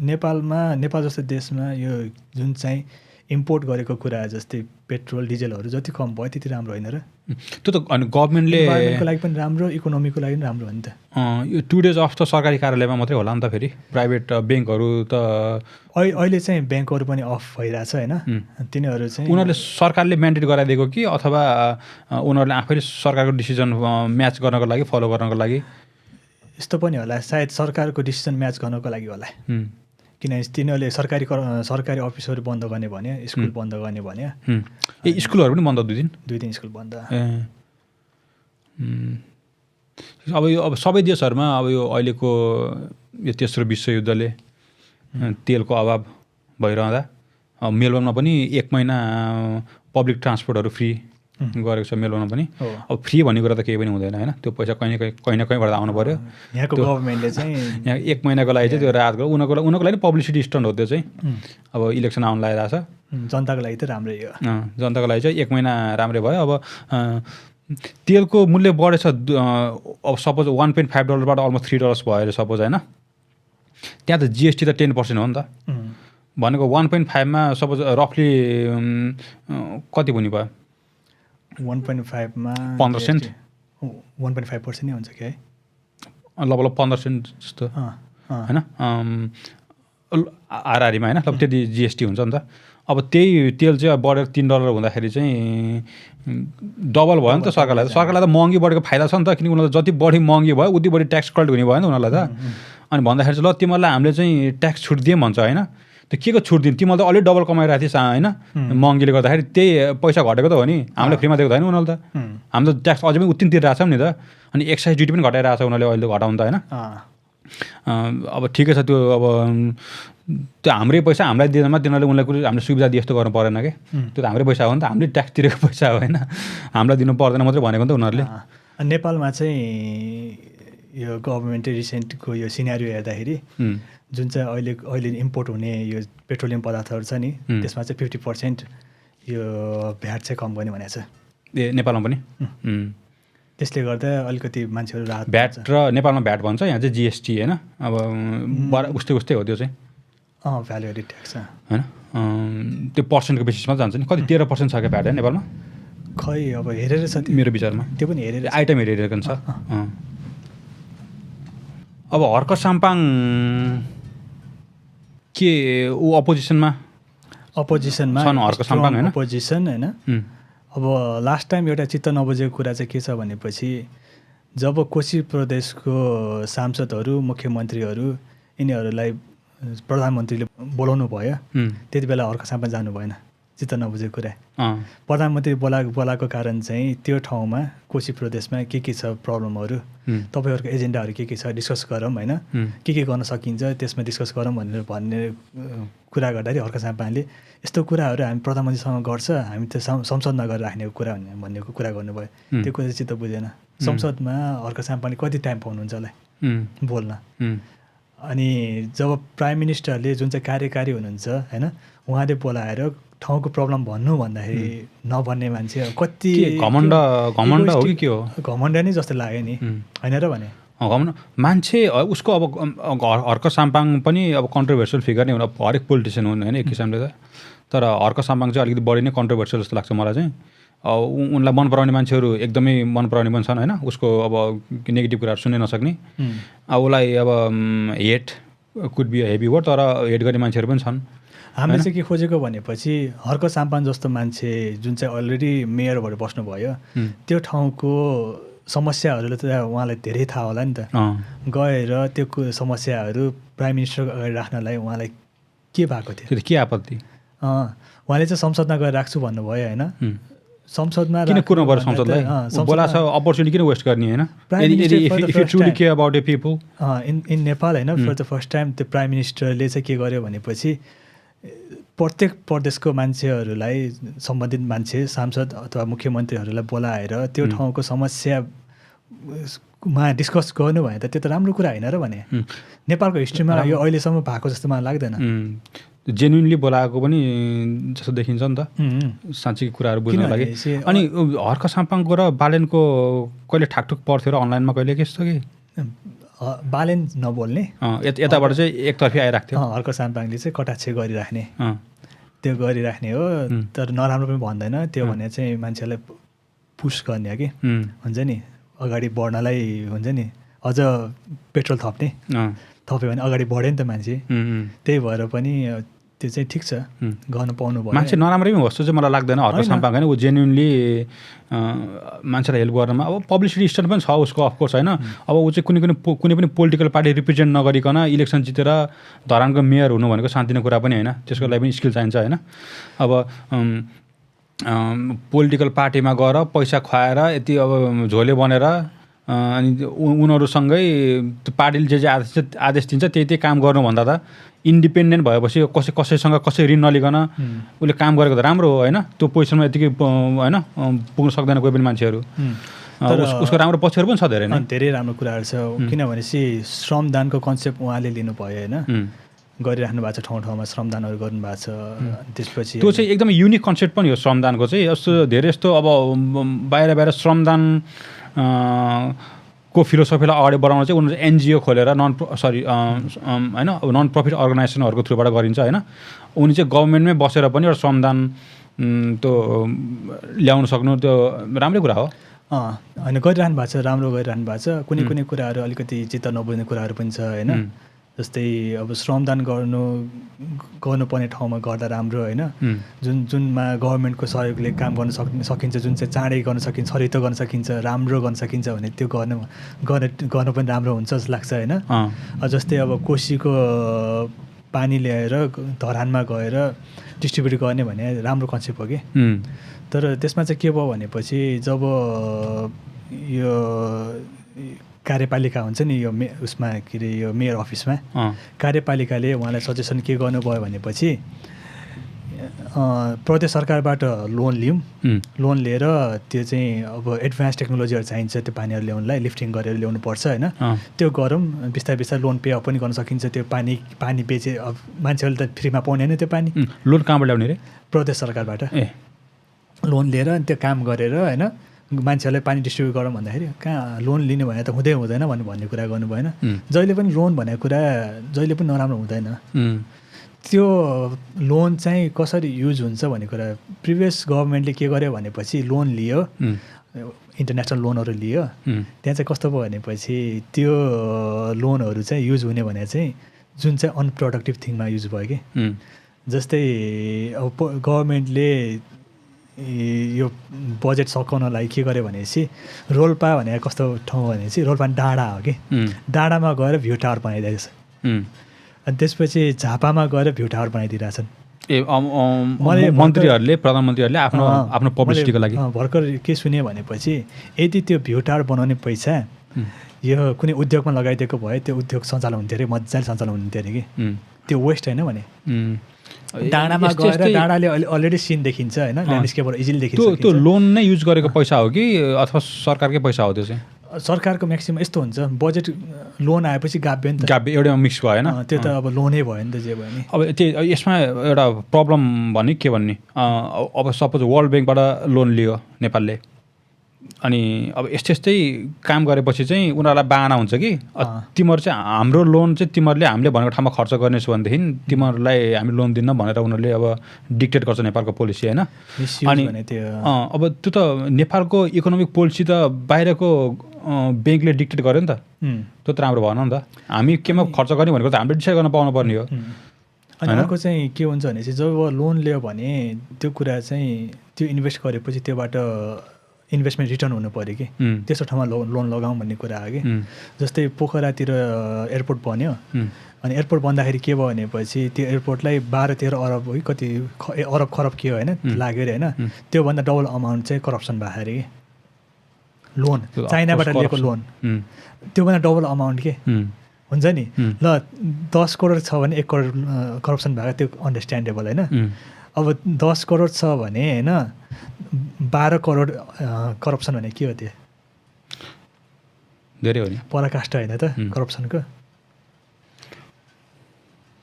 B: नेपाल जस्तो देशमा यो जुन चाहिँ इम्पोर्ट गरेको कुरा जस्तै पेट्रोल डिजेलहरू जति कम भयो त्यति राम्रो होइन र
A: त्यो त अनि गभर्मेन्टले
B: लागि पनि राम्रो इकोनोमीको लागि पनि राम्रो हो नि त
A: यो 2 days अफ त सरकारी कार्यालयमा मात्रै होला नि त फेरि प्राइभेट ब्याङ्कहरू त
B: अहिले चाहिँ ब्याङ्कहरू पनि अफ भइरहेछ होइन तिनीहरू चाहिँ
A: उनीहरूले सरकारले म्यान्डेट गराइदिएको कि अथवा उनीहरूले आफैले सरकारको डिसिजन म्याच गर्नको लागि फलो गर्नको लागि
B: यस्तो पनि होला सायद सरकारको डिसिजन म्याच गर्नको लागि होला किनभने तिनीहरूले सरकारी अफिसहरू बन्द गर्ने भने स्कुल बन्द गर्ने भने
A: स्कुलहरू पनि बन्द 2
B: दिन स्कुल बन्द
A: अब सबै देशहरूमा अब यो अहिलेको यो तेस्रो विश्वयुद्धले तेलको अभाव भइरहँदा मेलबर्नमा पनि 1 महिना पब्लिक ट्रान्सपोर्टहरू फ्री गरेको छ मेलबर्नमा पनि अब फ्री भन्ने कुरा त केही पनि हुँदैन होइन त्यो पैसा कहीँ न कहीँबाट आउनु पऱ्यो
B: यहाँको गभर्मेन्टले चाहिँ
A: यहाँ 1 महिनाको लागि चाहिँ त्यो राहत उनीहरूको लागि पब्लिसिटी स्टन्ट हो त्यो चाहिँ अब इलेक्सन आउनु लागिरहेछ
B: जनताको लागि त राम्रै हो
A: जनताको लागि चाहिँ 1 महिना राम्रै भयो अब तेलको मूल्य बढेछ अब सपोज $1.5बाट अलमोस्ट $3 भयो अरे सपोज होइन त्यहाँ त जिएसटी त 10% हो नि त भनेको 1.5मा सपोज रफली कति हुने भयो
B: 1.5मा
A: 15%
B: 1.5% नै हुन्छ कि है
A: लगभग 15% जस्तो होइन हाराहारीमा होइन अब त्यति जिएसटी हुन्छ नि त अब त्यही तेल चाहिँ बढेर $3 हुँदाखेरि चाहिँ डबल भयो नि त सरकारलाई त महँगी बढेको फाइदा छ नि त किनकि उनीहरूलाई जति बढी महँगी भयो उति बढी ट्याक्स कलेक्ट हुने भयो नि उनीहरूलाई त अनि भन्दाखेरि चाहिँ ल तिमीहरूलाई हामीले चाहिँ ट्याक्स छुट दियौँ भन्छ होइन त्यो के को छुट दिनु तिमीले त अलिक डबल कमाइरहेको थिएछ होइन महँगीले गर्दाखेरि त्यही पैसा घटेको त हो नि हामीले फ्रीमा दिएको त होइन उनीहरूले त हामीले त ट्याक्स अझै पनि उति तिरिरहेको छौँ नि त अनि एक्साइज ड्युटी पनि घटाइरहेको छ उनीहरूले अहिले घटाउनु त होइन अब ठिकै छ त्यो अब त्यो हाम्रै पैसा हामीलाई दिँदामा तिनीहरूले उनीलाई कुनै हामीले सुविधा दिए जस्तो गर्नु परेन कि त्यो त हाम्रै पैसा हो नि त हामीले ट्याक्स तिरेको पैसा हो होइन हामीलाई दिनु पर्दैन मात्रै भनेको नि त उनीहरूले
B: नेपालमा चाहिँ यो गभर्मेन्टले रिसेन्टको यो सिनारियो हेर्दाखेरि जुन चाहिँ अहिले इम्पोर्ट हुने यो पेट्रोलियम पदार्थहरू छ नि त्यसमा चाहिँ 50% यो भ्याट चाहिँ कम गर्ने भनेको छ
A: नेपालमा पनि
B: त्यसले गर्दा अलिकति मान्छेहरू राहत
A: भ्याट र नेपालमा भ्याट भन्छ यहाँ चाहिँ जिएसटी होइन अब उस्तै हो त्यो चाहिँ
B: भ्यालु एडेड ट्याक्स
A: होइन त्यो पर्सेन्टको बेसिसमा जान्छ नि कति 13% छ क्या भ्याट नेपालमा
B: खै अब हेरेर छ
A: मेरो विचारमा
B: त्यो पनि हेरेर
A: आइटम हेरेर छ अब हर्क साम्पाङ के ऊ अपोजिसनमा छन् हर्क साम्पाङ होइन
B: अपोजिसन होइन अब लास्ट टाइम एउटा चित्त नबुझेको कुरा चाहिँ के छ भनेपछि जब कोशी प्रदेशको सांसदहरू मुख्यमन्त्रीहरू यिनीहरूलाई प्रधानमन्त्रीले बोलाउनु भयो त्यति बेला हर्क साम्पाङ जानु भएन चित्त नबुझेको कुरा प्रधानमन्त्री बोलाएको कारण चाहिँ त्यो ठाउँमा कोशी प्रदेशमा के छ प्रब्लमहरू तपाईँहरूको एजेन्डाहरू के छ डिस्कस गरौँ होइन के गर्न सकिन्छ त्यसमा डिस्कस गरौँ भन्ने कुरा गर्दाखेरि हर्क साम्पाङले यस्तो कुराहरू हामी प्रधानमन्त्रीसँग गर्छ हामी त संसदमा गएर राख्ने कुरा भन्ने कुरा गर्नुभयो त्यो कुरा चाहिँ चित्त बुझेन संसदमा हर्क साम्पाङले कति टाइम पाउनुहुन्छ होला बोल्न अनि जब प्राइम मिनिस्टरले जुन चाहिँ कार्यकारी हुनुहुन्छ होइन उहाँले बोलाएर ठाउँको प्रब्लम भन्नु भन्दाखेरि नभन्ने मान्छे कति
A: घमण्ड हो कि के हो
B: घमण्ड नै जस्तो लाग्यो नि होइन र भने
A: घमण्ड मान्छे उसको अब हर्क साम्पाङ पनि अब कन्ट्रोभर्सियल फिगर नै हुनु अब हरेक पोलिटिसियन हुनु होइन एक किसिमले त तर हर्क साम्पाङ चाहिँ अलिकति बढी नै कन्ट्रोभर्सियल जस्तो लाग्छ मलाई चाहिँ उनलाई मन पराउने मान्छेहरू एकदमै मन पराउने पनि छन् होइन उसको अब नेगेटिभ कुराहरू सुन्नै नसक्ने अब उसलाई अब hate could be heavy word तर हेट गर्ने मान्छेहरू पनि छन्
B: हामीले चाहिँ के खोजेको भनेपछि हर्क साम्पाङ जस्तो मान्छे जुन चाहिँ अलरेडी मेयर भएर बस्नुभयो त्यो ठाउँको समस्याहरू त उहाँलाई धेरै थाहा होला नि त गएर त्यो समस्याहरू प्राइम मिनिस्टरको अगाडि राख्नलाई उहाँलाई के भएको थियो
A: के आपत्ति
B: उहाँले चाहिँ संसदमा गएर राख्छु भन्नुभयो होइन संसदमा
A: किन कुर्नु पर्यो संसदलाई बोलाछ अपर्च्युनिटी किन वेस्ट गर्ने होइन
B: इन नेपाल होइन फर द फर्स्ट टाइम त्यो प्राइम मिनिस्टरले चाहिँ के गर्यो भनेपछि प्रत्येक प्रदेशको मान्छेहरूलाई सम्बन्धित मान्छे सांसद अथवा मुख्यमन्त्रीहरूलाई बोलाएर त्यो ठाउँको समस्यामा डिस्कस गर्नु भने त त्यो त राम्रो कुरा होइन र भने नेपालको हिस्ट्रीमा यो अहिलेसम्म भएको जस्तो मलाई लाग्दैन
A: जेन्युनली बोलाएको पनि जस्तो देखिन्छ नि त साँच्चै कुराहरू बुझ्न लागि अनि हर्क साम्पाङको र बालेनको कहिले ठाकठुक पर्थ्यो र अनलाइनमा कहिले के यस्तो कि
B: बालेन नबोल्ने
A: यताबाट चाहिँ एकतर्फी आइरहेको थियो
B: हर्क साम्पाङले चाहिँ कटाक्ष गरिराख्ने त्यो गरिराख्ने हो तर नराम्रो पनि भन्दैन त्यो भने चाहिँ मान्छेलाई पुस गर्ने कि हुन्छ नि अगाडि बढ्नलाई हुन्छ नि अझ पेट्रोल थप्यो भने अगाडि बढ्यो नि त मान्छे त्यही भएर पनि त्यो चाहिँ ठिक छ गर्नु पाउनु भयो
A: मान्छे नराम्रै पनि होस् चाहिँ मलाई लाग्दैन हर्क साम्पाङ होइन ऊ जेन्युनली मान्छेलाई हेल्प गर्नमा अब पब्लिसिटी स्टन्ट पनि छ उसको अफकोर्स होइन अब ऊ चाहिँ कुनै पनि पोलिटिकल पार्टी रिप्रेजेन्ट नगरिकन इलेक्सन जितेर धरानको मेयर हुनु भनेको सानोतिनो कुरा पनि होइन त्यसको लागि पनि स्किल चाहिन्छ होइन अब पोलिटिकल पार्टीमा गएर पैसा खुवाएर यति अब झोले बनेर अनि उनीहरूसँगै पार्टीले जे आदेश दिन्छ त्यही काम गर्नुभन्दा त इन्डिपेन्डेन्ट भएपछि कसैसँग कसै ऋण नलिकन उसले काम गरेको त राम्रो हो होइन त्यो पोजिसनमा यतिकै होइन पुग्न सक्दैन कोही पनि मान्छेहरू उसको राम्रो पक्षहरू पनि छ
B: धेरै राम्रो कुराहरू छ किनभनेपछि श्रमदानको कन्सेप्ट उहाँले लिनुभयो होइन गरिराख्नु भएको छ ठाउँ श्रमदानहरू गर्नुभएको छ त्यसपछि
A: त्यो चाहिँ एकदमै युनिक कन्सेप्ट पनि हो श्रमदानको चाहिँ यस्तो धेरै यस्तो अब बाहिर श्रमदान को फिलोसफीलाई अगाडि बढाउन चाहिँ उनीहरू एनजिओ खोलेर होइन नन प्रफिट अर्गनाइजेसनहरूको थ्रुबाट गरिन्छ होइन उनी चाहिँ गभर्मेन्टमै बसेर पनि एउटा श्रमदान त्यो ल्याउन सक्नु त्यो राम्रै कुरा हो
B: होइन गरिरहनु भएको छ राम्रो गरिरहनु भएको छ कुनै कुराहरू अलिकति चित्त नबुझ्ने कुराहरू पनि छ होइन जस्तै अब श्रमदान गर्नुपर्ने ठाउँमा गर्दा राम्रो होइन जुनमा गभर्मेन्टको सहयोगले काम गर्न सकिन्छ जुन चाहिँ चाँडै गर्न सकिन्छ छरितो गर्न सकिन्छ राम्रो गर्न सकिन्छ भने त्यो गर्नु पनि राम्रो हुन्छ जस्तो लाग्छ होइन जस्तै अब कोशीको पानी ल्याएर धरानमा गएर डिस्ट्रिब्युट गर्ने भने राम्रो कन्सेप्ट हो कि तर त्यसमा चाहिँ के भयो भनेपछि जब यो कार्यपालिका हुन्छ नि यो उसमा के अरे यो मेयर अफिसमा कार्यपालिकाले उहाँलाई सजेसन के गर्नुभयो भनेपछि प्रदेश सरकारबाट लोन लोन लिएर त्यो चाहिँ अब एडभान्स टेक्नोलोजीहरू चाहिन्छ त्यो पानीहरू ल्याउनलाई लिफ्टिङ गरेर ल्याउनुपर्छ होइन त्यो गरौँ बिस्तारै लोन पे अप पनि गर्न सकिन्छ त्यो पानी बेचे अब मान्छेहरूले त फ्रीमा पाउने होइन त्यो पानी
A: लोन कहाँबाट ल्याउने रे
B: प्रदेश सरकारबाट लोन लिएर त्यो काम गरेर होइन मान्छेहरूलाई पानी डिस्ट्रिब्युट गरौँ भन्दाखेरि कहाँ लोन लिने भने त हुँदैन भन्ने कुरा गर्नु भएन जहिले पनि लोन भनेको कुरा जहिले पनि नराम्रो हुँदैन त्यो लोन चाहिँ कसरी युज हुन्छ भन्ने कुरा प्रिभियस गभर्मेन्टले के गर्यो भनेपछि लोन लियो, इन्टरनेसनल लोनहरू लियो। त्यहाँ चाहिँ कस्तो भयो भनेपछि त्यो लोनहरू चाहिँ युज हुने भने चाहिँ जुन चाहिँ अनप्रोडक्टिभ थिङमा युज भयो कि। जस्तै अब गभर्मेन्टले यो बजेट सकाउनलाई के गर्यो भनेपछि रोल्पा भने कस्तो ठाउँ भनेपछि रोल्पा डाँडा हो कि, डाँडामा गएर भ्यू टावर बनाइदिएको छ। अनि त्यसपछि झापामा गएर भ्यू टावर बनाइदिइरहेछन्।
A: मन्त्रीहरूले प्रधानमन्त्रीहरूले आफ्नो आफ्नो पब्लिसिटीको लागि
B: भर्खर के सुन्यो भनेपछि यदि त्यो भ्यू टावर बनाउने पैसा यो कुनै उद्योगमा लगाइदिएको भए त्यो उद्योग सञ्चालन हुन्थ्यो अरे, मजाले सञ्चालन हुन्थ्यो अरे कि। त्यो वेस्ट होइन भने डाँडामा गएर डाँडाले अलरेडी सिन देखिन्छ होइन, ल्यान्डस्केपबाट इजिली देखिन्छ।
A: त्यो लोन नै युज गरेको पैसा हो कि अथवा सरकारकै पैसा हो? त्यो चाहिँ
B: सरकारको म्याक्सिमम यस्तो हुन्छ, बजेट लोन आएपछि गाभ्यो नि त,
A: गाभ्यो एउटामा मिक्स भयो होइन।
B: त्यो त अब लोनै भयो नि त, जे भयो नि।
A: अब त्यो यसमा एउटा प्रब्लम भन्ने के भन्ने, अब सपोज वर्ल्ड ब्याङ्कबाट लोन लियो नेपालले, अनि अब यस्तै काम गरेपछि चाहिँ उनीहरूलाई बाहना हुन्छ कि तिमीहरू चाहिँ हाम्रो लोन चाहिँ तिमीहरूले हामीले भनेको ठाउँमा खर्च गर्नेछु भनेदेखि तिमीहरूलाई हामी लोन दिन्न भनेर उनीहरूले अब डिक्टेट गर्छ नेपालको पोलिसी होइन। अनि अब त्यो त नेपालको इकोनोमिक पोलिसी त बाहिरको ब्याङ्कले डिक्टेट गर्यो नि त, त्यो त राम्रो भएन नि त। हामी केमा खर्च गर्ने भनेको त हामीले डिसाइड गर्न पाउनु पर्ने हो।
B: अनि अर्को चाहिँ के हुन्छ भने चाहिँ जब लोन लियो भने त्यो कुरा चाहिँ त्यो इन्भेस्ट गरेपछि त्योबाट इन्भेस्टमेन्ट रिटर्न हुनु पऱ्यो कि, त्यस्तो ठाउँमा लोन लगाउँ भन्ने कुरा हो कि। जस्तै पोखरातिर एयरपोर्ट बन्यो, अनि एयरपोर्ट बन्दाखेरि के भयो भनेपछि त्यो एयरपोर्टलाई 12-13 अरब हो कि कति अरब खरब के हो होइन लाग्यो अरे होइन। त्योभन्दा डबल अमाउन्ट चाहिँ करप्सन भएको अरे कि, लोन चाइनाबाट लिएको लोन त्योभन्दा डबल अमाउन्ट के हुन्छ नि। ल 10 करोड छ भने 1 करोड करप्सन भएको, त्यो अन्डरस्ट्यान्डेबल होइन। अब 10 करोड छ भने होइन 12 करोड करप्सन भने के हो? त्यो
A: धेरै हो नि,
B: पराकाष्ठ होइन त करप्सनको।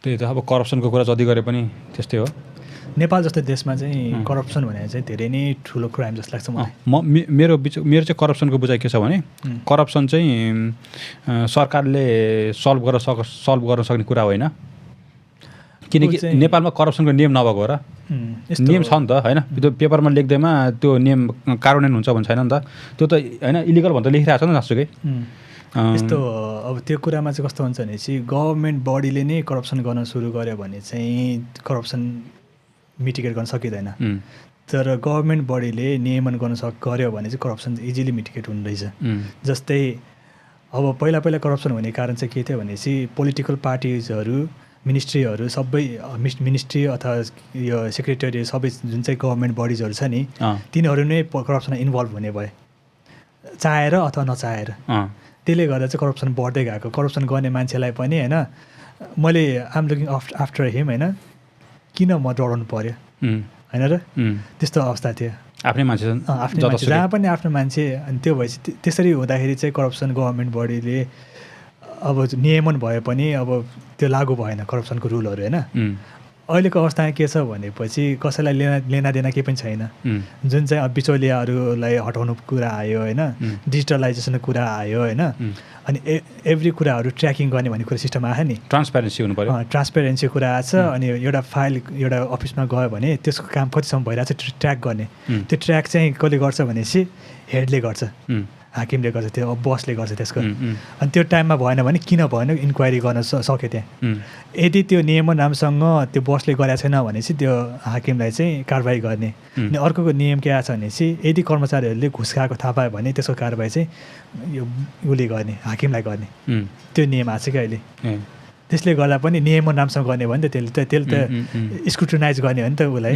A: त्यही त, अब करप्सनको कुरा जति गरे पनि त्यस्तै हो।
B: नेपाल जस्तो देशमा चाहिँ करप्सन भने चाहिँ धेरै नै ठुलो क्राइम जस्तो लाग्छ मलाई।
A: मेरो चाहिँ करप्सनको बुझाइ के छ भने करप्सन चाहिँ सरकारले सल्भ गर्न सक्ने कुरा होइन, किनकि नेपालमा करप्सनको नियम नभएको हो र। नियम छ नि त होइन, त्यो पेपरमा लेख्दैमा त्यो नियम कार्यान्वयन हुन्छ भने छैन नि त। त्यो त होइन इलिगल भनेर लेखिरहेको छ नि जसुकै।
B: यस्तो अब त्यो कुरामा चाहिँ कस्तो हुन्छ भनेपछि गभर्मेन्ट बडीले नै करप्सन गर्न सुरु गर्यो भने चाहिँ करप्सन मिटिगेट गर्न सकिँदैन, तर गभर्मेन्ट बडीले नियमन गर्न गर्यो भने चाहिँ करप्सन इजिली मिटिगेट हुने रहेछ। जस्तै अब पहिला करप्सन हुने कारण चाहिँ के थियो भनेपछि पोलिटिकल पार्टिजहरू, मिनिस्ट्रीहरू सबै मिनिस्ट्री अथवा यो सेक्रेटरी सबै जुन चाहिँ गभर्मेन्ट बडिजहरू छ नि तिनीहरू नै करप्सनमा इन्भल्भ हुने भए, चाहेर अथवा नचाहेर। त्यसले गर्दा चाहिँ करप्सन बढ्दै गएको। करप्सन गर्ने मान्छेलाई पनि होइन मैले आम लुकिङ आफ्टर हिम होइन, किन म डराउनु पऱ्यो होइन र, त्यस्तो अवस्था थियो।
A: आफ्नै मान्छे
B: जहाँ पनि आफ्नो मान्छे। अनि त्यो भएपछि त्यसरी हुँदाखेरि चाहिँ करप्सन गभर्मेन्ट बडीले अब नियमन भए पनि अब त्यो लागू भएन करप्सनको रुलहरू होइन। अहिलेको अवस्थामा के छ भनेपछि कसैलाई लेनादेना केही पनि छैन। जुन चाहिँ अब बिचौलियाहरूलाई हटाउनु कुरा आयो होइन, डिजिटलाइजेसनको कुरा आयो होइन, अनि एभ्री कुराहरू ट्र्याकिङ गर्ने भन्ने कुरा सिस्टम आयो नि।
A: ट्रान्सपेरेन्सी हुनु पऱ्यो,
B: ट्रान्सपेरेन्सी कुरा आएको छ। अनि एउटा फाइल एउटा अफिसमा गयो भने त्यसको काम कतिसम्म भइरहेको छ ट्र्याक गर्ने, त्यो ट्र्याक चाहिँ कसले गर्छ भनेपछि हेडले गर्छ, हाकिमले गर्छ, त्यो बसले गर्छ त्यसको। अनि त्यो टाइममा भएन भने किन भएन इन्क्वायरी गर्न सक्यो त्यहाँ। यदि त्यो नियम राम्रोसँग त्यो बसले गरेको छैन भनेपछि त्यो हाकिमलाई चाहिँ कारवाही गर्ने। अनि अर्को नियम के आएको छ भनेपछि यदि कर्मचारीहरूले घुस खाएको थाहा पायो भने त्यसको कारवाही चाहिँ यो उसले गर्ने, हाकिमलाई गर्ने, त्यो नियम आएको छ क्या अहिले। त्यसले गर्दा पनि नियम राम्रोसँग गर्ने भयो नि त, त्यसले त स्क्रुटिनाइज गर्ने हो नि त उसलाई,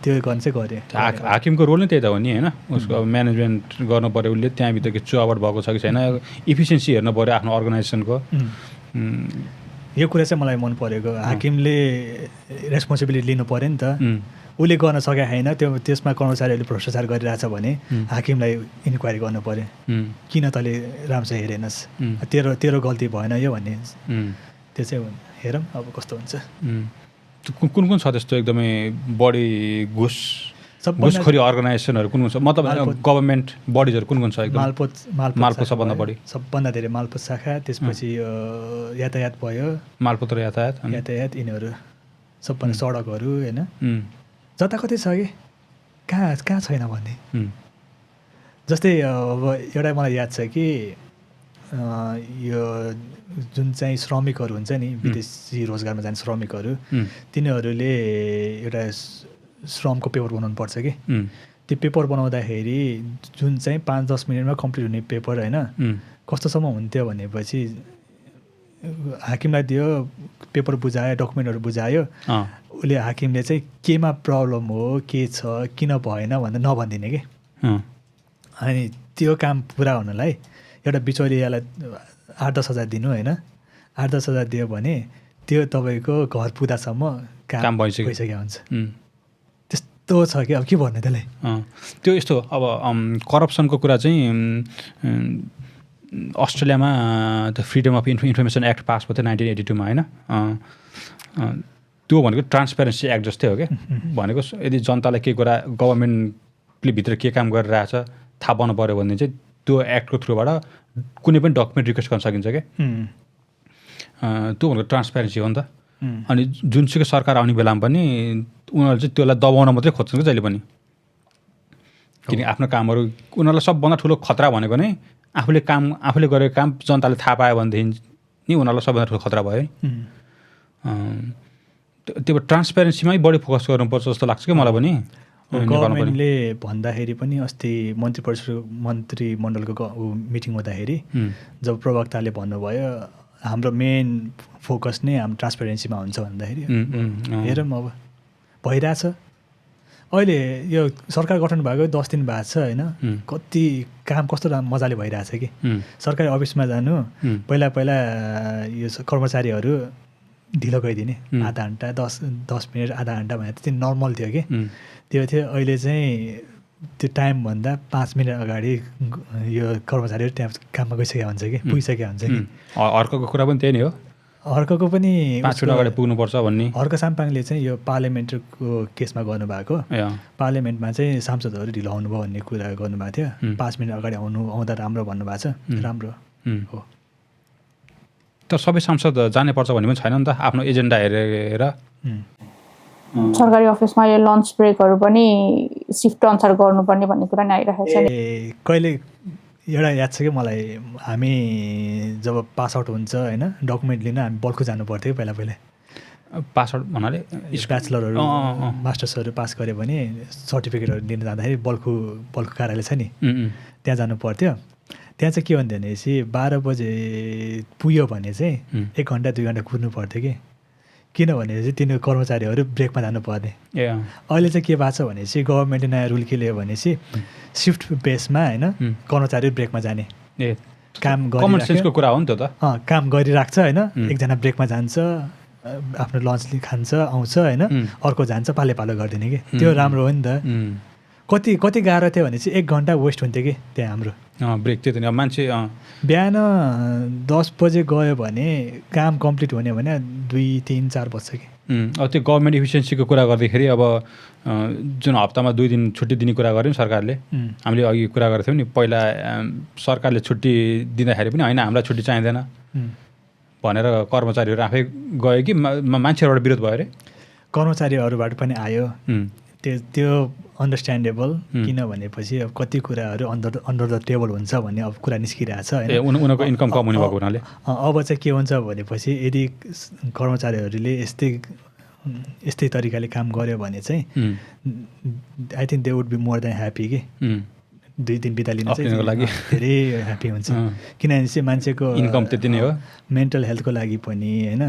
B: त्यो गर्न चाहिँ गऱ्यो।
A: हाकिमको रोल नै त्यही त हो नि होइन, उसको म्यानेजमेन्ट गर्नु पऱ्यो, उसले त्यहाँभित्र के चुहावट भएको छ कि छैन, इफिसियन्सी हेर्नु पऱ्यो आफ्नो अर्गनाइजेसनको।
B: यो कुरा चाहिँ मलाई मन परेको, हाकिमले रेस्पोन्सिबिलिटी लिनु पऱ्यो नि त। उसले गर्न सकेको छैन, त्यसमा कर्मचारीहरूले भ्रष्टाचार गरिरहेछ भने हाकिमलाई इन्क्वायरी गर्नु पऱ्यो, किन तैँले राम्रोसँग हेरेनस्, तेरो गल्ती भएन यो भन्ने। त्यो चाहिँ हेरौँ अब कस्तो हुन्छ।
A: कुन छ त्यस्तो एकदमै बढी घुसखोरी अर्गनाइजेसनहरू कुन छ? मतलब गभर्मेन्ट बडिजहरू कुन छ? एकदम मालपोत सबभन्दा बढी,
B: सबभन्दा धेरै मालपोत शाखा, त्यसपछि यातायात भयो,
A: मालपोत र यातायात
B: यिनीहरू सबभन्दा सडकहरू होइन जताकतै छ कि कहाँ कहाँ छैन भन्ने। जस्तै अब एउटा मलाई याद छ कि यो जुन चाहिँ श्रमिकहरू हुन्छ नि विदेशी रोजगारमा जाने श्रमिकहरू तिनीहरूले एउटा श्रमको पेपर बनाउनु पर्छ कि त्यो पेपर बनाउँदाखेरि जुन चाहिँ 5-10 मिनटमा कम्प्लिट हुने पेपर होइन कस्तोसम्म हुन्थ्यो भनेपछि हाकिमलाई दियो पेपर बुझायो डकुमेन्टहरू बुझायो उसले हाकिमले चाहिँ केमा प्रब्लम हो के छ किन भएन भनेर नभनिदिने कि अनि त्यो काम पुरा हुनलाई एउटा बिचौलियालाई 8-10 हजार दिनु होइन 8-10 हजार दियो भने त्यो तपाईँको घर पुग्दासम्म काम भइसकेको हुन्छ। त्यस्तो छ कि अब के भन्ने त्यसलाई।
A: त्यो यस्तो अब करप्सनको कुरा चाहिँ अस्ट्रेलियामा the freedom of information act pass भयो 1982 मा होइन। त्यो भनेको ट्रान्सपेरेन्सी एक्ट जस्तै हो क्या। भनेको यदि जनतालाई केही कुरा गभर्मेन्टले भित्र के काम गरिरहेछ थाहा पाउनु पऱ्यो भने चाहिँ त्यो एक्टको थ्रुबाट कुनै पनि डकुमेन्ट रिक्वेस्ट गर्न सकिन्छ क्या। त्यो भनेको ट्रान्सपेरेन्सी हो नि त। अनि जुनसुकै सरकार आउने बेलामा पनि उनीहरूले चाहिँ त्यसलाई दबाउन मात्रै खोज्छन् कि जहिले पनि। किनकि आफ्नो कामहरू उनीहरूलाई सबभन्दा ठुलो खतरा भनेको नै आफूले गरेको काम जनताले थाहा पायो भनेदेखि नि उनीहरूलाई सबभन्दा ठुलो खतरा भयो है। त्यो ट्रान्सपेरेन्सीमै बढी फोकस गर्नुपर्छ जस्तो लाग्छ कि मलाई पनि।
B: गभर्मेन्टले भन्दाखेरि पनि अस्ति मन्त्रीमण्डलको मिटिङ हुँदाखेरि जब प्रवक्ताले भन्नुभयो हाम्रो मेन फोकस नै हाम्रो ट्रान्सपेरेन्सीमा हुन्छ भन्दाखेरि हेरौँ अब भइरहेछ। अहिले यो सरकार गठन भएको 10 दिन भएको छ होइन कति काम कस्तो मजाले भइरहेछ कि। सरकारी अफिसमा जानु पहिला यो कर्मचारीहरू ढिलो गइदिने आधा घन्टा 10 मिनट आधा घन्टा भनेर त्यति नर्मल थियो कि त्यो थियो। अहिले चाहिँ त्यो टाइमभन्दा 5 मिनट अगाडि यो कर्मचारीहरू त्यहाँ काममा गइसकेको हुन्छ कि पुगिसकेको हुन्छ कि।
A: अर्को कुरा पनि त्यही नै हो।
B: अर्को पनि
A: 5 मिनट अगाडि पुग्नुपर्छ भन्ने।
B: हर्क साम्पाङले चाहिँ यो पार्लियामेन्टको केसमा गर्नुभएको पार्लियामेन्टमा चाहिँ सांसदहरू ढिलो आउनुभयो भन्ने कुरा गर्नुभएको थियो। 5 मिनट अगाडि आउँदा राम्रो भन्नुभएको छ। राम्रो हो
A: तर सबै सांसद जानुपर्छ भन्ने पनि छैन नि त आफ्नो एजेन्डा हेरेर।
C: सरकारी अफिसमा यो लन्च ब्रेकहरू पनि सिफ्ट अनुसार गर्नुपर्ने भन्ने कुरा नै आइरहेको छ।
B: कहिले एउटा याद छ कि मलाई हामी जब पास आउट हुन्छ होइन डकुमेन्ट लिन हामी बल्खु जानु पर्थ्यो पहिला
A: पास आउट भन्नाले
B: ब्याचलरहरू मास्टर्सहरू पास गऱ्यो भने सर्टिफिकेटहरू लिन जाँदाखेरि बल्खु कार्यालय छ नि त्यहाँ जानु पर्थ्यो। त्यहाँ चाहिँ के भन्थ्यो भनेपछि 12 बजे पुग्यो भने चाहिँ 1 घन्टा 2 घन्टा कुर्नु पर्थ्यो कि किनभनेपछि तिनीहरू कर्मचारीहरू ब्रेकमा जानुपर्ने। अहिले चाहिँ के भएको छ भनेपछि गभर्मेन्टले नयाँ रुल के ल्यायो भनेपछि सिफ्ट बेसमा होइन कर्मचारीहरू ब्रेकमा जाने काम
A: कमन सेन्सको कुरा हो नि त।
B: काम गरिराख्छ होइन एकजना ब्रेकमा जान्छ आफ्नो लन्च खान्छ आउँछ होइन अर्को जान्छ पालो गरिदिने कि त्यो राम्रो हो नि त। कति गाह्रो थियो भने चाहिँ 1 घन्टा वेस्ट हुन्थ्यो कि त्यहाँ हाम्रो
A: ब्रेक थियो नि। मान्छे
B: बिहान 10 बजे गयो भने काम कम्प्लिट हुने भने 2, 3, 4 बज्छ कि।
A: अब त्यो गभर्मेन्ट इफिसियन्सीको कुरा गर्दाखेरि अब जुन हप्तामा 2 दिन छुट्टी दिने कुरा गऱ्यौँ सरकारले। हामीले अघि कुरा गरेको थियौँ नि पहिला सरकारले छुट्टी दिँदाखेरि पनि होइन हामीलाई छुट्टी चाहिँदैन भनेर कर्मचारीहरू आफै गयो कि मान्छेहरूबाट विरोध भयो अरे।
B: कर्मचारीहरूबाट पनि आयो त्यो अन्डरस्ट्यान्डेबल किनभनेपछि अब कति कुराहरू अन्डर द टेबल हुन्छ भन्ने अब कुरा निस्किरहेछ होइन।
A: उनीहरूको इन्कम कम हुने भएको हुनाले
B: अब चाहिँ के हुन्छ भनेपछि यदि कर्मचारीहरूले यस्तै तरिकाले काम गर्यो भने चाहिँ I think they would be more than happy कि 2 दिन बिदा लिन चाहिँ धेरै ह्याप्पी हुन्छ। किनभने चाहिँ मान्छेको
A: इन्कम त्यति नै हो
B: मेन्टल हेल्थको लागि पनि होइन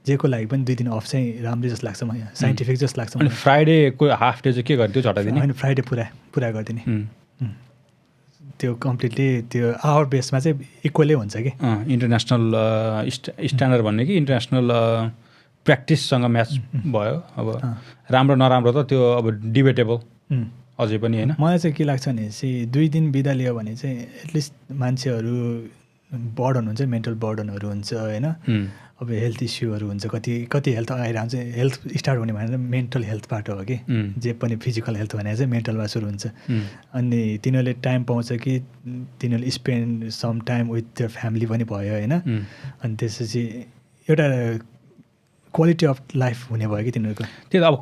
B: जेको लागि पनि 2 दिन अफ चाहिँ राम्रै जस्तो लाग्छ मलाई साइन्टिफिक जस्तो लाग्छ।
A: अनि फ्राइडेको हाफ डे चाहिँ के गरिदियो झटाइदिने
B: होइन फ्राइडे पुरा गरिदिने त्यो कम्प्लिटली त्यो आवर बेसमा चाहिँ इक्वलै हुन्छ कि।
A: इन्टरनेसनल स्ट्यान्डर्ड भन्ने कि इन्टरनेसनल प्र्याक्टिससँग म्याच भयो। अब राम्रो नराम्रो त त्यो अब डिबेटेबल अझै पनि होइन।
B: मलाई चाहिँ के लाग्छ भनेपछि 2 दिन बिदा लियो भने चाहिँ एटलिस्ट मान्छेहरू बर्डन हुन्छ मेन्टल बर्डनहरू हुन्छ होइन। अब हेल्थ इस्युहरू हुन्छ कति हेल्थ आइरहन्छ। हेल्थ स्टार्ट हुने भनेर मेन्टल हेल्थबाट हो कि जे पनि फिजिकल हेल्थ भनेर चाहिँ मेन्टलबाट सुरु हुन्छ। अनि तिनीहरूले टाइम पाउँछ कि तिनीहरूले spend some time with their family पनि भयो होइन। अनि त्यसपछि एउटा क्वालिटी अफ लाइफ हुने भयो कि तिनीहरूको।
A: त्यही त अब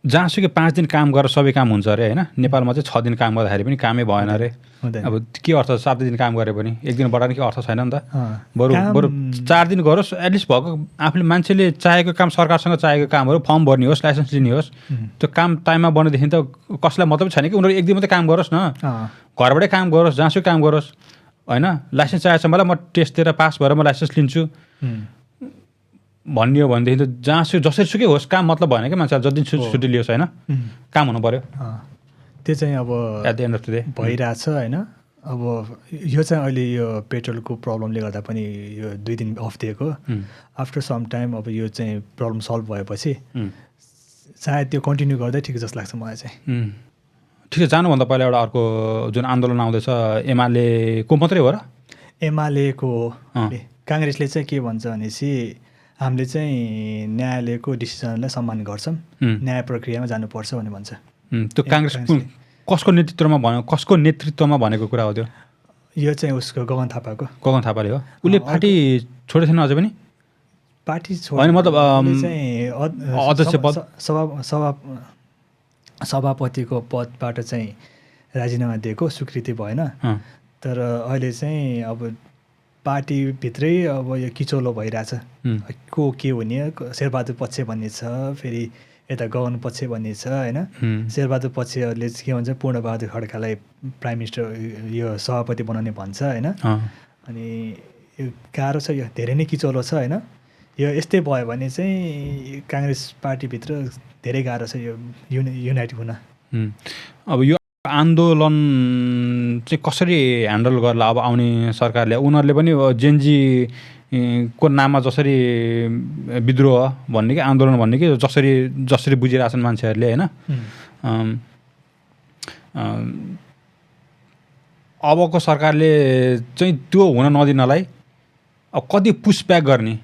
A: जहाँसुकै 5 दिन काम गरेर सबै काम हुन्छ अरे होइन। नेपालमा चाहिँ 6 दिन काम गर्दाखेरि पनि कामै भएन अरे। अब के अर्थ 7 दिन काम गरे पनि 1 दिन बढाउने के अर्थ छैन नि त। बरु 4 दिन गरोस् एटलिस्ट भएको आफूले मान्छेले चाहेको काम सरकारसँग चाहेको कामहरू फर्म भर्ने होस् लाइसेन्स लिने होस् त्यो काम टाइममा बनेदेखि त कसैलाई मतलब छैन कि उनीहरू 1 दिन मात्रै काम गरोस् न, घरबाटै काम गरोस् जहाँसुकै काम गरोस् होइन। लाइसेन्स चाहिएको छ मलाई म टेस्ट दिएर पास भएर म लाइसेन्स लिन्छु भन्ने हो भनेदेखि त जहाँसुकै जसरी सुकै होस् काम मतलब भएन क्या मान्छेलाई जति छुट्टी लियोस् होइन काम हुनु पऱ्यो।
B: त्यो चाहिँ अब
A: at the end of the day
B: भइरहेछ होइन। अब यो चाहिँ अहिले यो पेट्रोलको प्रब्लमले गर्दा पनि यो 2 दिन अफ दिएको आफ्टर सम टाइम अब यो चाहिँ प्रब्लम सल्भ भएपछि सायद त्यो कन्टिन्यू गर्दै ठिक जस्तो लाग्छ मलाई चाहिँ।
A: ठिक छ, जानुभन्दा पहिला एउटा अर्को जुन आन्दोलन आउँदैछ एमालेको मात्रै हो र?
B: एमालेको काङ्ग्रेसले चाहिँ के भन्छ भनेपछि हामीले चाहिँ न्यायालयको डिसिजनलाई सम्मान गर्छौँ, न्याय प्रक्रियामा जानुपर्छ भन्ने भन्छ।
A: त्यो काङ्ग्रेस कसको नेतृत्वमा भनेको कुरा हो त्यो?
B: यो चाहिँ उसको गगन थापाको।
A: गगन थापाले हो? उसले पार्टी छोडेको छैन अझै पनि?
B: पार्टी
A: होइन मतलब
B: चाहिँ
A: अध्यक्ष पद
B: सभापतिको पदबाट चाहिँ राजीनामा दिएको स्वीकृति भएन। तर अहिले चाहिँ अब पार्टीभित्रै अब यो किचोलो भइरहेछ को के हुने। शेरबहादुर पक्ष भन्ने छ, फेरि यता गगन पक्ष भन्ने छ होइन। शेरबहादुर पक्षहरूले के भन्छ पूर्णबहादुर खड्कालाई प्राइम मिनिस्टर यो सभापति बनाउने भन्छ होइन। अनि यो गाह्रो छ, यो धेरै नै किचोलो छ होइन। यो यस्तै भयो भने चाहिँ काङ्ग्रेस पार्टीभित्र धेरै गाह्रो छ यो युनाइट हुन।
A: अब यो आन्दोलन चाहिँ कसरी ह्यान्डल गर्ला अब आउने सरकारले? उनीहरूले पनि जेनजी को नाममा जसरी विद्रोह भन्ने कि आन्दोलन भन्ने कि जसरी बुझिरहेछन् मान्छेहरूले होइन। अबको सरकारले चाहिँ त्यो हुन नदिनलाई अब कति पुसब्याक गर्ने,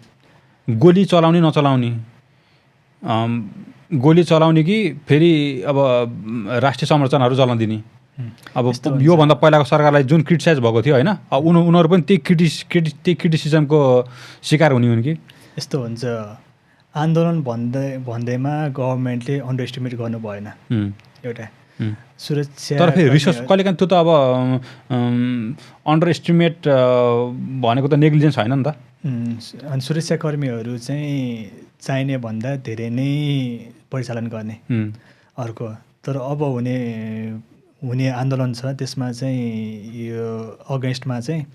A: गोली चलाउने नचलाउने, गोली चलाउने कि फेरि अब राष्ट्रिय संरचनाहरू चलाउन दिने। अब योभन्दा पहिलाको सरकारलाई जुन क्रिटिसाइज भएको थियो होइन, अब उनीहरू पनि त्यही क्रिटिसिजमको शिकार हुने हुन् कि?
B: यस्तो हुन्छ, आन्दोलन भन्दैमा गभर्मेन्टले अन्डर एस्टिमेट गर्नु भएन एउटा सुरक्षा।
A: तर फेरि रिसोर्स कहिलेकाहीँ त्यो त अब अन्डर एस्टिमेट भनेको त नेग्लिजेन्स होइन नि त।
B: अनि सुरक्षाकर्मीहरू चाहिँ चाहिने भन्दा धेरै नै परिचालन गर्ने अर्को। तर अब हुने आन्दोलन छ त्यसमा चाहिँ यो अगेन्स्टमा चाहिँ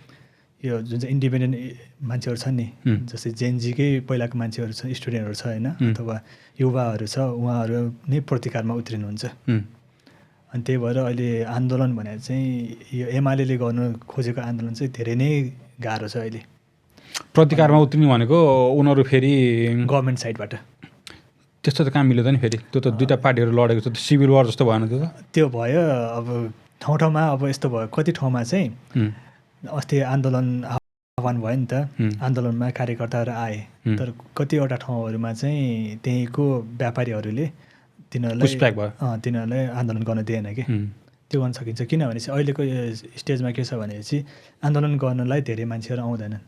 B: यो जुन चाहिँ इन्डिपेन्डेन्ट मान्छेहरू छन् नि, जस्तै जेनजीकै पहिलाको मान्छेहरू छ, स्टुडेन्टहरू छ होइन, अथवा युवाहरू छ, उहाँहरू नै प्रतिकारमा उत्रिनुहुन्छ। अनि त्यही भएर अहिले आन्दोलन भनेर चाहिँ यो एमाले गर्नु खोजेको आन्दोलन चाहिँ धेरै नै गाह्रो छ अहिले।
A: प्रतिकारमा उत्रिनु भनेको उनीहरू फेरि
B: गभर्मेन्ट साइडबाट
A: त्यस्तो त कहाँ मिल्यो त नि? फेरि त्यो त दुईवटा पार्टीहरू लडेको छ, सिभिल वार जस्तो भएन त्यो त?
B: त्यो भयो अब ठाउँ ठाउँमा। अब यस्तो भयो कति ठाउँमा चाहिँ अस्ति आन्दोलन आह्वान भयो नि त, आन्दोलनमा कार्यकर्ताहरू आए, तर कतिवटा ठाउँहरूमा चाहिँ त्यहीँको व्यापारीहरूले तिनीहरूलाई आन्दोलन गर्न दिएन कि। त्यो गर्न सकिन्छ किनभने चाहिँ अहिलेको स्टेजमा के छ भनेपछि आन्दोलन गर्नलाई धेरै मान्छेहरू आउँदैनन्,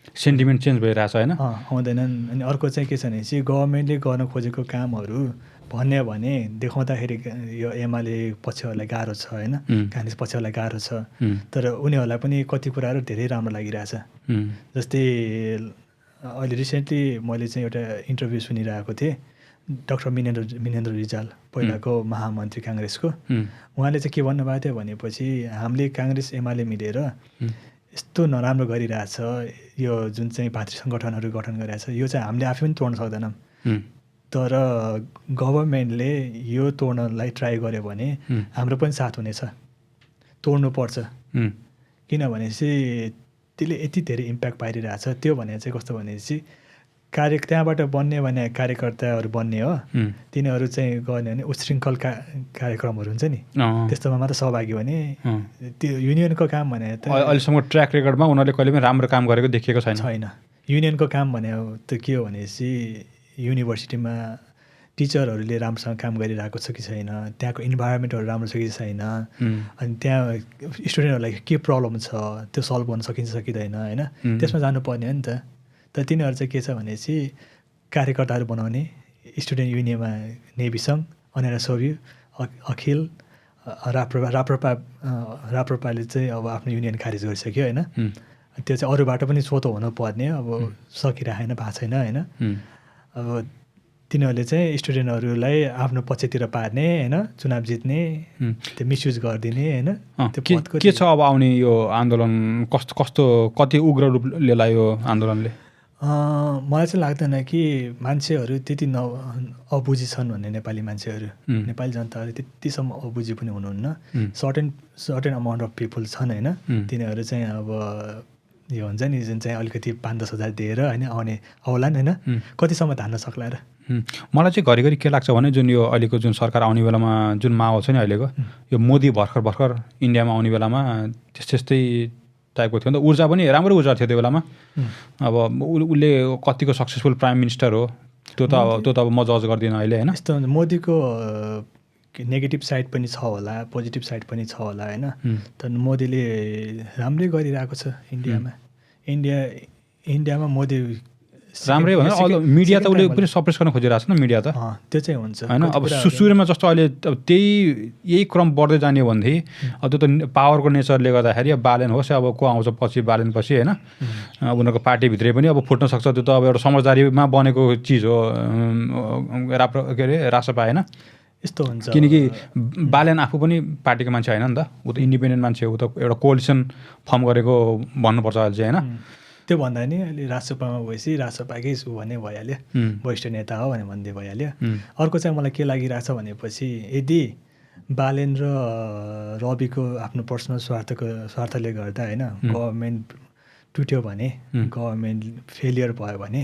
A: सेन्टिमेन्ट चेन्ज भइरहेछ होइन,
B: आउँदैनन्। अनि अर्को चाहिँ के छ भनेपछि गभर्मेन्टले गर्न खोजेको कामहरू भन्यो भने देखाउँदाखेरि यो एमाले पक्षहरूलाई गाह्रो छ होइन, काङ्ग्रेस पक्षहरूलाई गाह्रो छ। तर उनीहरूलाई पनि कति कुराहरू धेरै राम्रो लागिरहेछ। जस्तै अहिले रिसेन्टली मैले चाहिँ एउटा इन्टरभ्यू सुनिरहेको थिएँ, डाक्टर मिनेन्द्र रिजाल पहिलाको महामन्त्री काङ्ग्रेसको। उहाँले चाहिँ के भन्नुभएको थियो भनेपछि हामीले काङ्ग्रेस एमाले मिलेर यस्तो नराम्रो गरिरहेछ, यो जुन चाहिँ भातृ सङ्गठनहरू गठन गरिरहेछ यो चाहिँ हामीले आफै पनि तोड्न सक्दैनौँ। तर गभर्मेन्टले यो तोड्नलाई ट्राई गर्यो भने हाम्रो पनि साथ हुनेछ, तोड्नुपर्छ। किनभने चाहिँ त्यसले यति धेरै इम्प्याक्ट पारिरहेछ। त्यो भने चाहिँ कस्तो भनेपछि त्यहाँबाट बन्ने भने कार्यकर्ताहरू बन्ने हो, तिनीहरू चाहिँ गर्ने भने उच्छृङ्खल कार्यक्रमहरू हुन्छ नि, त्यस्तोमा मात्र सहभागी भने त्यो युनियनको काम भने त
A: अहिलेसम्म ट्र्याक रेकर्डमा उनीहरूले कहिले पनि राम्रो काम गरेको देखिएको छैन।
B: युनियनको काम भने त के हो भनेपछि युनिभर्सिटीमा टिचरहरूले राम्रोसँग काम गरिरहेको छ कि छैन, त्यहाँको इन्भाइरोमेन्टहरू राम्रो छ कि छैन, अनि त्यहाँ स्टुडेन्टहरूलाई के प्रब्लम छ त्यो सल्भ गर्न सकिन्छ सकिँदैन होइन, त्यसमा जानुपर्ने हो नि त। तर तिनीहरू चाहिँ के छ भनेपछि कार्यकर्ताहरू बनाउने स्टुडेन्ट युनियनमा नेभी सङ्घ अनेरा सोभि अखिल राप्रपाले चाहिँ अब आफ्नो युनियन खारिज गरिसक्यो होइन त्यो चाहिँ अरूबाट पनि स्वतः हुनुपर्ने अब सकिरहेन भएको छैन होइन अब तिनीहरूले चाहिँ स्टुडेन्टहरूलाई आफ्नो पक्षतिर पार्ने होइन चुनाव जित्ने त्यो मिसयुज गरिदिने होइन
A: त्यो के छ अब आउने यो आन्दोलन कस्तो कति उग्र रूप लिएला यो आन्दोलनले
B: मलाई चाहिँ लाग्दैन कि मान्छेहरू त्यति अबुझी छन् भन्ने नेपाली मान्छेहरू नेपाली जनताहरू त्यतिसम्म अबुझी पनि हुनुहुन्न सर्टेन अमाउन्ट अफ पिपुल छन् होइन तिनीहरू चाहिँ अब यो हुन्छ नि जुन चाहिँ अलिकति 5-10 हजार दिएर होइन आउलान् होइन कतिसम्म धान्न सक्ला र
A: मलाई चाहिँ घरिघरि के लाग्छ भने जुन यो अहिलेको जुन सरकार आउने बेलामा जुन माहौल छ नि अहिलेको यो मोदी भर्खर इन्डियामा आउने बेलामा त्यस्तै टाइपको थियो नि त ऊर्जा पनि राम्रो ऊर्जा थियो त्यो बेलामा अब उसले कतिको सक्सेसफुल प्राइम मिनिस्टर हो त्यो त अब म जज गर्दिनँ अहिले होइन
B: यस्तो मोदीको नेगेटिभ साइड पनि छ होला पोजिटिभ साइड पनि छ होला होइन तर मोदीले राम्रै गरिरहेको छ इन्डियामा मोदी
A: राम्रै भने मिडिया त उसले पनि सप्रेस गर्न खोजिरहेको छ नि मिडिया त
B: त्यो चाहिँ हुन्छ
A: होइन अब सुरुमा जस्तो अहिले अब यही क्रम बढ्दै जाने हो भनेदेखि अब त्यो त पावरको नेचरले गर्दाखेरि अब बालेन होस् अब को आउँछ पछि बालेन पछि होइन अब उनीहरूको पार्टीभित्रै पनि अब फुट्न सक्छ त्यो त अब एउटा समझदारीमा बनेको चिज हो के अरे रासपा होइन
B: यस्तो हुन्छ
A: किनकि बालेन आफू पनि पार्टीको मान्छे होइन नि त ऊ त इन्डिपेन्डेन्ट मान्छे हो ऊ त एउटा कोलिसन फर्म गरेको भन्नुपर्छ अहिले चाहिँ होइन
B: त्यो भन्दा नि अहिले राजसपामा गएपछि राजसपाकै छु भने भइहाल्यो वरिष्ठ नेता हो भने भन्दै भइहाल्यो अर्को चाहिँ मलाई के लागिरहेछ भनेपछि यदि बालेन र रविको आफ्नो पर्सनल स्वार्थले गर्दा होइन गभर्मेन्ट टुट्यो भने गभर्मेन्ट फेलियर भयो भने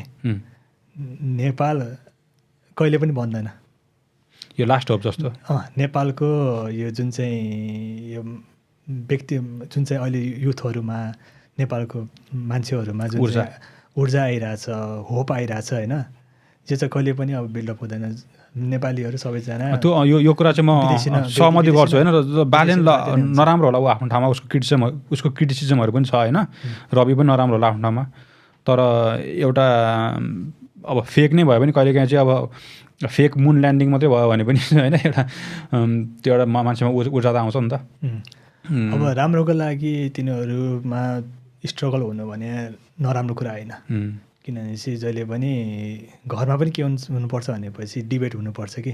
B: नेपाल कहिले पनि बन्दैन
A: यो लास्ट होप जस्तो
B: नेपालको यो जुन चाहिँ यो व्यक्ति जुन चाहिँ अहिले युथहरूमा नेपालको मान्छेहरूमा जुन ऊर्जा आइरहेछ होप आइरहेछ होइन यो चाहिँ कहिले पनि अब बिल्डअप हुँदैन नेपालीहरू सबैजना
A: त्यो यो कुरा चाहिँ म सहमति गर्छु होइन बालेन नराम्रो होला ऊ आफ्नो ठाउँमा उसको क्रिटिसिजमहरू पनि छ होइन रवि पनि नराम्रो होला आफ्नो ठाउँमा तर एउटा अब फेक नै भयो भने कहिलेकाहीँ चाहिँ अब फेक मुन ल्यान्डिङ मात्रै भयो भने पनि होइन एउटा त्यो एउटा मान्छेमा ऊर्जा त आउँछ नि त
B: अब राम्रोको लागि तिनीहरूमा स्ट्रगल हुनु भने नराम्रो कुरा होइन किनभने चाहिँ जहिले पनि घरमा पनि के हुनुपर्छ भनेपछि डिबेट हुनुपर्छ कि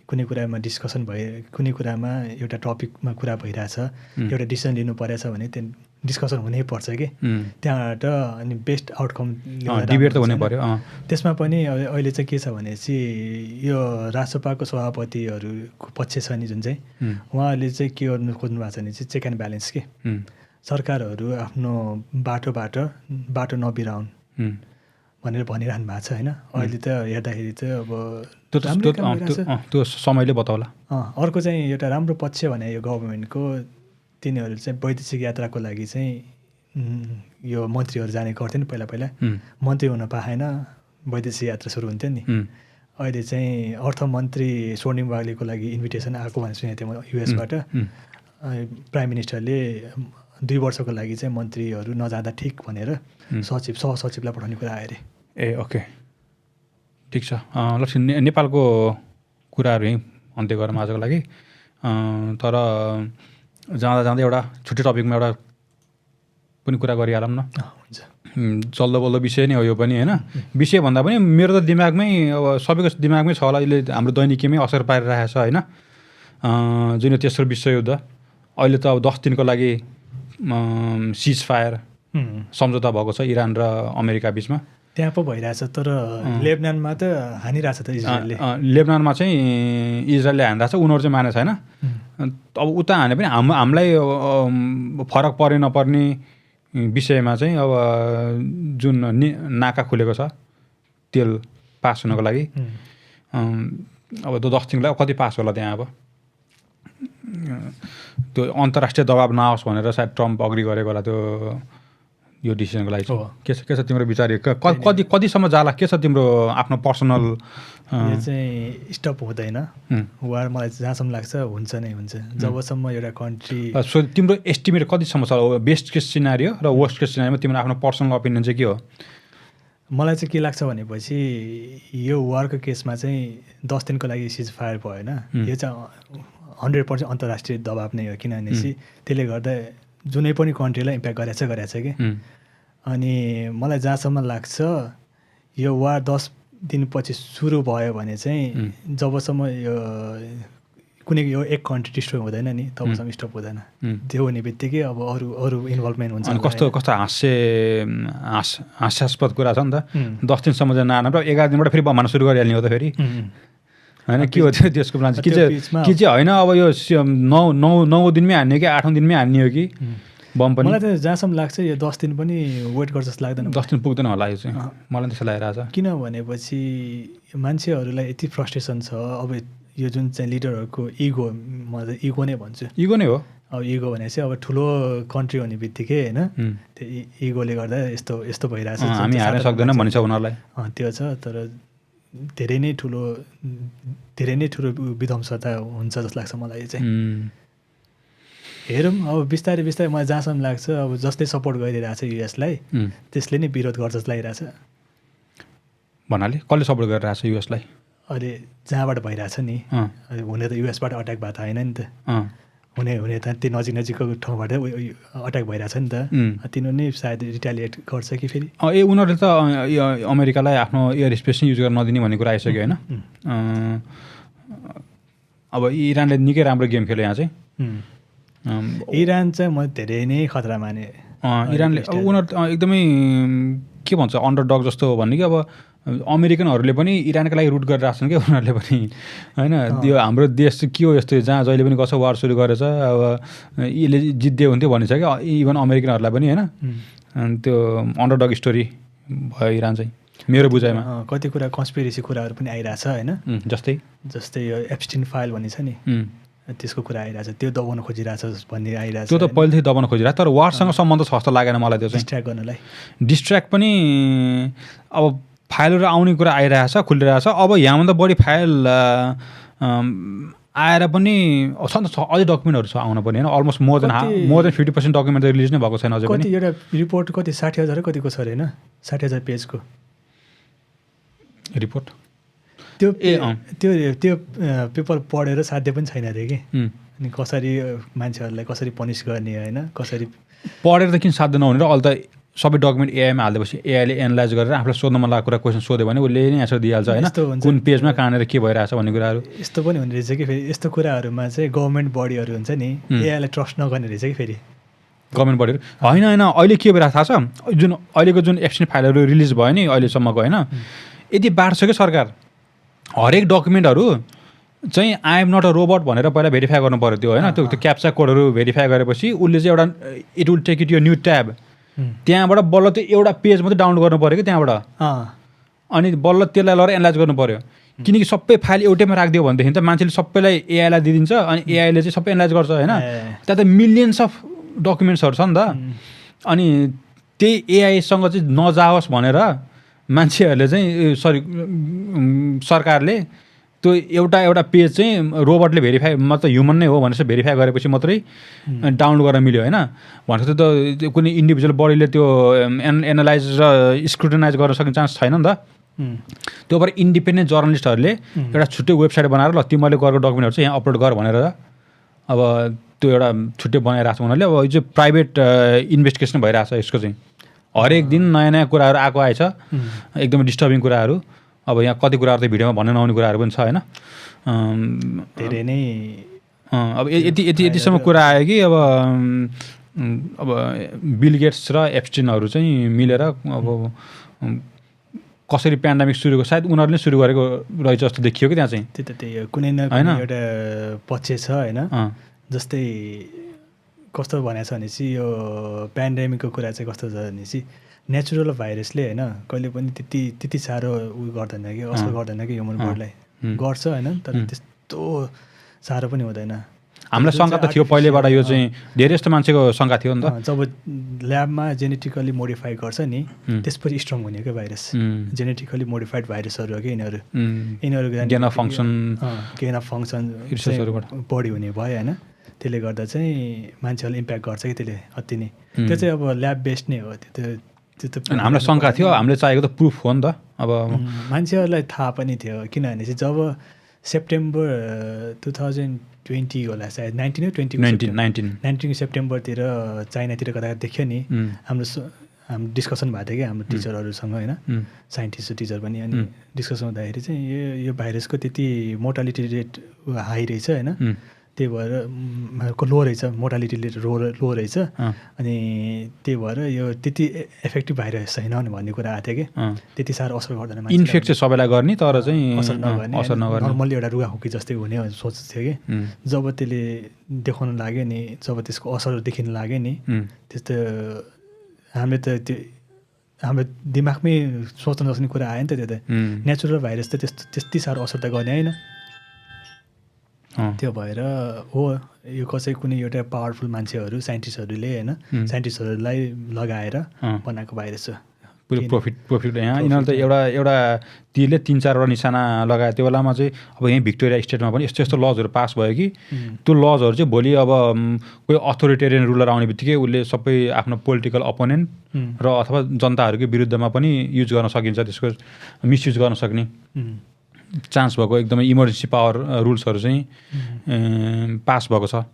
B: कुनै कुरामा डिस्कसन कुनै कुरामा एउटा टपिकमा कुरा भइरहेछ एउटा डिसिसन लिनु परेछ भने त्यो डिस्कसन हुनै पर्छ कि त्यहाँबाट अनि बेस्ट आउटकम
A: डिबेट त हुनै पर्यो
B: त्यसमा पनि अहिले चाहिँ के छ भनेपछि यो राजसपाको सभापतिहरूको पक्ष छ नि जुन चाहिँ उहाँहरूले चाहिँ के गर्नु खोज्नु भएको छ भने चाहिँ चेक एन्ड ब्यालेन्स के सरकारहरू आफ्नो बाटो नबिराउन् भनेर भनिरहनु भएको छ होइन अहिले त हेर्दाखेरि चाहिँ अब
A: त्यो समयले बताउला
B: अर्को चाहिँ एउटा राम्रो पक्ष भने यो गभर्मेन्टको तिनीहरू चाहिँ वैदेशिक यात्राको लागि चाहिँ यो मन्त्रीहरू जाने गर्थ्यो नि पहिला मन्त्री हुन पाएन वैदेशिक यात्रा सुरु हुन्थ्यो नि अहिले चाहिँ अर्थमन्त्री स्वर्णिम वाग्लेको लागि इन्भिटेसन आएको भनेर सुनेको थिएँ म युएसबाट प्राइम मिनिस्टरले 2 वर्षको लागि चाहिँ मन्त्रीहरू नजाँदा ठिक भनेर सहसचिवलाई पठाउने कुरा आयो अरे
A: ए ओके ठिक छ लक्ष्मी नेपालको कुराहरू यहीँ अन्त्य गरौँ आजको लागि तर जाँदा एउटा छुट्टै टपिकमा एउटा पनि कुरा गरिहालौँ न
B: हुन्छ
A: चल्दो बल्दो विषय नै हो यो पनि होइन विषय भन्दा पनि मेरो त दिमागमै अब सबैको दिमागमै छ होला अहिले हाम्रो दैनिकीमै असर पारिरहेको छ होइन जुन यो तेस्रो विश्वयुद्ध अहिले त अब 10 दिनको लागि सिज फायर सम्झौता भएको छ इरान र अमेरिका बिचमा
B: त्यहाँ पो भइरहेछ तर लेबनानमा त हानिरहेछ त इजरायलले
A: लेबनानमा चाहिँ इजरायलले हानिरहेछ उनीहरू चाहिँ मानेको छैन अब उता हाने पनि हामीलाई फरक पर्ने नपर्ने विषयमा चाहिँ अब जुन नाका खुलेको छ तेल पास हुनको लागि अब त्यो 10 दिनको लागि कति पास होला त्यहाँ अब त्यो अन्तर्राष्ट्रिय दबाब नआओस् भनेर सायद ट्रम्प अग्री गरेको होला त्यो यो डिसिजनको लागि के छ तिम्रो विचार कतिसम्म जाला के छ तिम्रो आफ्नो पर्सनल
B: यो चाहिँ स्टप हुँदैन वार मलाई जहाँसम्म लाग्छ हुन्छ नै हुन्छ जबसम्म एउटा कन्ट्री
A: सो तिम्रो एस्टिमेट कतिसम्म छ बेस्ट केस सिनारियो र वर्स्ट केस सिनारियोमा तिम्रो आफ्नो पर्सनल ओपिनियन चाहिँ के हो
B: मलाई चाहिँ के लाग्छ भनेपछि यो वारको केसमा चाहिँ 10 दिनको लागि सिज फायर भएन, यो चाहिँ 100% अन्तर्राष्ट्रिय दबाब नै हो, किनभने चाहिँ त्यसले गर्दा जुनै पनि कन्ट्रीलाई इम्प्याक्ट गरेछ कि। अनि मलाई जहाँसम्म लाग्छ यो वार 10 दिनपछि सुरु भयो भने चाहिँ जबसम्म यो कुनै यो एक कन्ट्री डिस्ट्रोय हुँदैन नि तबसम्म स्टप हुँदैन। त्यो हुने बित्तिकै अब अरू इन्भल्भमेन्ट हुन्छ।
A: अनि कस्तो हास्यास्पद कुरा छ नि त, 10 दिनसम्म चाहिँ नआएर 11 दिनबाट फेरि बम हान्न सुरु गरिहाल्ने हो त फेरि, होइन? के हो त्यो देशको प्लान चाहिँ? के चाहिँ होइन अब यो 9 दिनमै हान्ने कि 8औँ दिनमै हान्ने हो कि बम पनि?
B: मलाई त जहाँसम्म लाग्छ यो 10 दिन पनि वेट गर्छ जस्तो लाग्दैन।
A: 10 दिन पुग्दैन होला यो चाहिँ, मलाई त्यस्तो लागिरहेको छ।
B: किनभनेपछि मान्छेहरूलाई यति फ्रस्ट्रेसन छ। अब यो जुन चाहिँ लिडरहरूको इगो, म त इगो नै भन्छु,
A: इगो नै हो।
B: अब इगो भने चाहिँ अब ठुलो कन्ट्री हुने बित्तिकै होइन त्यो इगोले गर्दा यस्तो भइरहेछ।
A: हामी हार्न सक्दैन भनिन्छ उनीहरूलाई।
B: त्यो छ, तर धेरै नै ठुलो विध्वंसता हुन्छ जस्तो लाग्छ मलाई चाहिँ। हेरौँ अब बिस्तारै मलाई जहाँसम्म लाग्छ अब जसले सपोर्ट गरिरहेको छ युएसलाई त्यसले नै विरोध गर्छ जस्तो लागिरहेछ।
A: भन्नाले कसले सपोर्ट गरिरहेको छ युएसलाई?
B: अहिले जहाँबाट भइरहेछ नि, हुने त युएसबाट अट्याक भएको त होइन नि त, हुने त त्यो नजिकको ठाउँबाट अट्याक भइरहेछ नि त। तिनीहरू नै सायद रिटालिएट गर्छ कि फेरि।
A: उनीहरूले त अमेरिकालाई आफ्नो एयर स्पेस नै युज गर्न नदिने भन्ने कुरा आइसक्यो होइन। अब इरानले निकै राम्रो गेम खेल्यो यहाँ चाहिँ।
B: इरान चाहिँ म धेरै नै खतरा माने।
A: इरानले अब उनीहरू एकदमै के भन्छ अन्डरडग जस्तो हो भन्ने कि अब अमेरिकनहरूले पनि इरानको लागि रुट गरिरहेको छन् क्या उनीहरूले पनि, होइन? यो हाम्रो देश चाहिँ के हो यस्तो जहाँ जहिले पनि कसो वार सुरु गरेछ, अब यसले जित्दै हुन्थ्यो भनिन्छ क्या इभन अमेरिकनहरूलाई पनि, होइन? त्यो अन्डरडग स्टोरी भयो इरान चाहिँ मेरो बुझाइमा।
B: कति कुरा कन्स्पिरेसी कुराहरू पनि आइरहेछ होइन, जस्तै यो एप्स्टिन फाइल भन्ने छ नि, त्यसको कुरा आइरहेछ, त्यो दबाउन खोजिरहेछ भन्ने आइरहेछ।
A: त्यो त पहिलेदेखि दबाउन खोजिरहेको, तर वारसँग सम्बन्ध छ जस्तो लागेन मलाई त्यो चाहिँ।
B: डिस्ट्र्याक्ट गर्नलाई
A: डिस्ट्र्याक्ट पनि अब फाइलहरू आउने कुरा आइरहेछ, खुलिरहेछ। अब यहाँभन्दा बढी फाइल आएर पनि छ नि त, अझै डकुमेन्टहरू छ आउन पनि, होइन? Almost more than 50% document release नै भएको छैन अझै पनि।
B: कति एउटा रिपोर्ट कति 60,000 कतिको छ अरे होइन, 60,000 पेजको
A: रिपोर्ट।
B: त्यो पेपर पढेर साध्य पनि छैन अरे कि। अनि कसरी मान्छेहरूलाई कसरी पनिस गर्ने होइन, कसरी
A: पढेर त किन साध्य नहुने र अहिले त सबै डकुमेन्ट एआईमा हालिदिएपछि एआईले एनालाइज गरेर आफूलाई सोध्न मन लागेको कुरा क्वेसन सोध्यो भने उसले नै एन्सर दिइहाल्छ, होइन? कुन पेजमा कहाँनिर के भइरहेछ भन्ने कुराहरू।
B: यस्तो पनि हुने रहेछ कि फेरि यस्तो कुराहरूमा चाहिँ गभर्मेन्ट बडीहरू हुन्छ नि, एआईलाई ट्रस्ट नगर्ने रहेछ कि फेरि
A: गभर्मेन्ट बडीहरू। होइन अहिले के भइरहेको थाहा छ, जुन अहिलेको जुन एप्स्टिन फाइलहरू रिलिज भयो नि अहिलेसम्मको, होइन? यदि बाँड्छ कि सरकार हरेक डकुमेन्टहरू चाहिँ I am not a robot भनेर पहिला भेरिफाई गर्नु पऱ्यो त्यो, होइन? त्यो क्याप्चा कोडहरू भेरिफाई गरेपछि उसले चाहिँ एउटा इट विल टेक इट यो न्यू ट्याब, त्यहाँबाट बल्ल त्यो एउटा पेज मात्रै डाउनलोड गर्नु पऱ्यो कि त्यहाँबाट, अनि बल्ल त्यसलाई लगेर एनालाइज गर्नु पऱ्यो। किनकि सबै फाइल एउटैमा राखिदियो भनेदेखि त मान्छेले सबैलाई एआईलाई दिइदिन्छ अनि एआईले चाहिँ सबै एनालाइज गर्छ, होइन? त्यहाँ त मिलियन्स अफ डकुमेन्ट्सहरू छ नि त। अनि त्यही एआईसँग चाहिँ नजाओस् भनेर मान्छेहरूले चाहिँ सरकारले त्यो एउटा पेज चाहिँ रोबोटले भेरिफाई मतलब ह्युमन नै हो भनेर भेरिफाई गरेपछि मात्रै डाउनलोड गर्न मिल्यो, होइन? भनेको त कुनै इन्डिभिजुअल बडीले त्यो एनालाइज र स्क्रुटिनाइज गर्न सक्ने चान्स छैन नि त। त्यो भएर इन्डिपेन्डेन्ट जर्नलिस्टहरूले एउटा छुट्टै वेबसाइट बनाएर ल तिमीले गरेको डकुमेन्टहरू चाहिँ यहाँ अपलोड गर भनेर अब त्यो एउटा छुट्टै बनाइरहेको छ उनीहरूले। अब यो चाहिँ प्राइभेट इन्भेस्टिगेसन भइरहेको छ यसको चाहिँ, हरेक दिन नयाँ कुराहरू आएको आएछ, एकदमै डिस्टर्बिङ कुराहरू। अब यहाँ कति कुराहरू त भिडियोमा भन्न नआउने कुराहरू पनि छ, होइन?
B: धेरै नै
A: अब यतिसम्म कुरा आयो कि अब बिल गेट्स र एप्स्टिनहरू चाहिँ मिलेर अब कसरी पेन्डेमिक सुरु सायद उनीहरूले सुरु गरेको रहेछ जस्तो देखियो कि त्यहाँ चाहिँ।
B: त्यही कुनै न कुनै एउटा पक्ष छ, होइन? जस्तै कस्तो भनेको छ भनेपछि यो पेन्डेमिकको कुरा चाहिँ कस्तो छ भनेपछि नेचुरल भाइरसले, होइन, कहिले पनि त्यति साह्रो उयो गर्दैन कि, असर गर्दैन कि ह्युमन बडीलाई, गर्छ, होइन? तर त्यस्तो साह्रो पनि हुँदैन।
A: हामीलाई शङ्का त थियो पहिलेबाट, यो चाहिँ धेरै जस्तो मान्छेको शङ्का थियो नि त।
B: जब ल्याबमा जेनेटिकली मोडिफाई गर्छ नि त्यसपछि स्ट्रङ हुने क्या भाइरस, जेनेटिकली मोडिफाइड भाइरसहरू हो कि यिनीहरू
A: गेन अफ फङ्सन
B: बढी हुने भयो, होइन? त्यसले गर्दा चाहिँ मान्छेहरूलाई इम्प्याक्ट गर्छ कि त्यसले अति नै। त्यो चाहिँ अब ल्याब बेस्ड नै हो, त्यो त
A: अनि हामीलाई शङ्का थियो, हामीले चाहेको त प्रुफ हो नि त। अब
B: मान्छेहरूलाई थाहा पनि थियो, किनभने चाहिँ जब सेप्टेम्बर 2020 होला सायद 19 or 19 सेप्टेम्बरतिर चाइनातिर कता देख्यो नि, हाम्रो डिस्कसन भएको थियो कि हाम्रो टिचरहरूसँग होइन, साइन्टिस्ट टिचर पनि। अनि डिस्कसन हुँदाखेरि चाहिँ यो भाइरसको त्यति मोर्टालिटी रेट हाई रहेछ होइन, त्यही भएर लो रहेछ, मोर्टालिटी रेट लो रहेछ, अनि त्यही भएर यो त्यति इफेक्टिभ भाइरस छैन भन्ने कुरा आएको थियो कि, त्यति साह्रो असर गर्दैन,
A: इन्फेक्ट चाहिँ सबैलाई गर्ने तर चाहिँ
B: असर नगर्ने, नर्मल्ली एउटा रुगाखोकी जस्तै हुने सोच थियो कि। जब त्यसले देखाउन लाग्यो नि, जब त्यसको असर देखिन लाग्यो नि, त्यस्तो हामीले त त्यो हाम्रो दिमागमै सोच्न नसक्ने कुरा आयो नि त। त्यो त नेचुरल भाइरस त त्यति साह्रो असर त गर्ने होइन। त्यो भएर हो यो कुनै एउटा पावरफुल मान्छेहरू साइन्टिस्टहरूले होइन, साइन्टिस्टहरूलाई लगाएर बनाएको भाइरस हो।
A: पुरै प्रफिट यहाँ यिनीहरू त एउटा तीरले 3-4वटा निशाना लगायो। त्यो बेलामा चाहिँ अब यहीँ भिक्टोरिया स्टेटमा पनि यस्तो लजहरू पास भयो कि त्यो लजहरू चाहिँ भोलि अब कोही अथोरिटेरियन रुलर आउने बित्तिकै उसले सबै आफ्नो पोलिटिकल अपोनेन्ट र अथवा जनताहरूकै विरुद्धमा पनि युज गर्न सकिन्छ, त्यसको मिसयुज गर्न सक्ने चान्स भएको एकदमै इमर्जेन्सी पावर रुल्सहरू चाहिँ पास भएको छ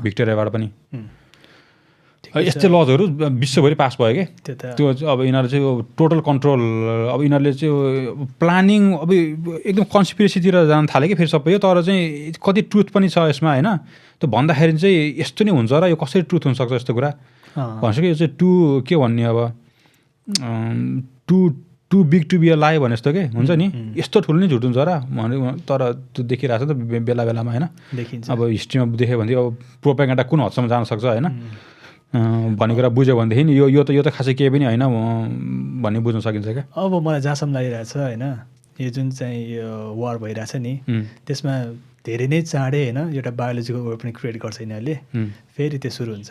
A: भिक्टोरियाबाट पनि। यस्तै लजहरू विश्वभरि पास भयो कि त्यो अब यिनीहरू चाहिँ टोटल कन्ट्रोल, अब यिनीहरूले चाहिँ प्लानिङ अब एकदम कन्स्पिरेसीतिर जान थाल्यो कि फेरि सबै यो, तर चाहिँ कति ट्रुथ पनि छ यसमा होइन। त्यो भन्दाखेरि चाहिँ यस्तो नै हुन्छ र यो कसरी ट्रुथ हुनसक्छ यस्तो कुरा भन्छ कि यो चाहिँ के भन्ने अब too big to be a लाई भने जस्तो के हुन्छ नि, यस्तो ठुलो नै झुट हुन्छ र भने। तर त्यो देखिरहेको छ त बेला बेलामा होइन, अब हिस्ट्रीमा देख्यो भने अब प्रोपेगेन्डा कुन हदसम्म जान सक्छ होइन भन्ने कुरा बुझ्यो भनेदेखि यो त खासै केही पनि होइन भन्ने बुझ्न सकिन्छ क्या।
B: अब मलाई जहाँसम्म लागिरहेको छ होइन, यो जुन चाहिँ यो वार भइरहेछ नि, त्यसमा धेरै नै चाँडै होइन एउटा बायोलोजिकल वेपन क्रिएट गर्छ यिनीहरूले, फेरि त्यो सुरु हुन्छ,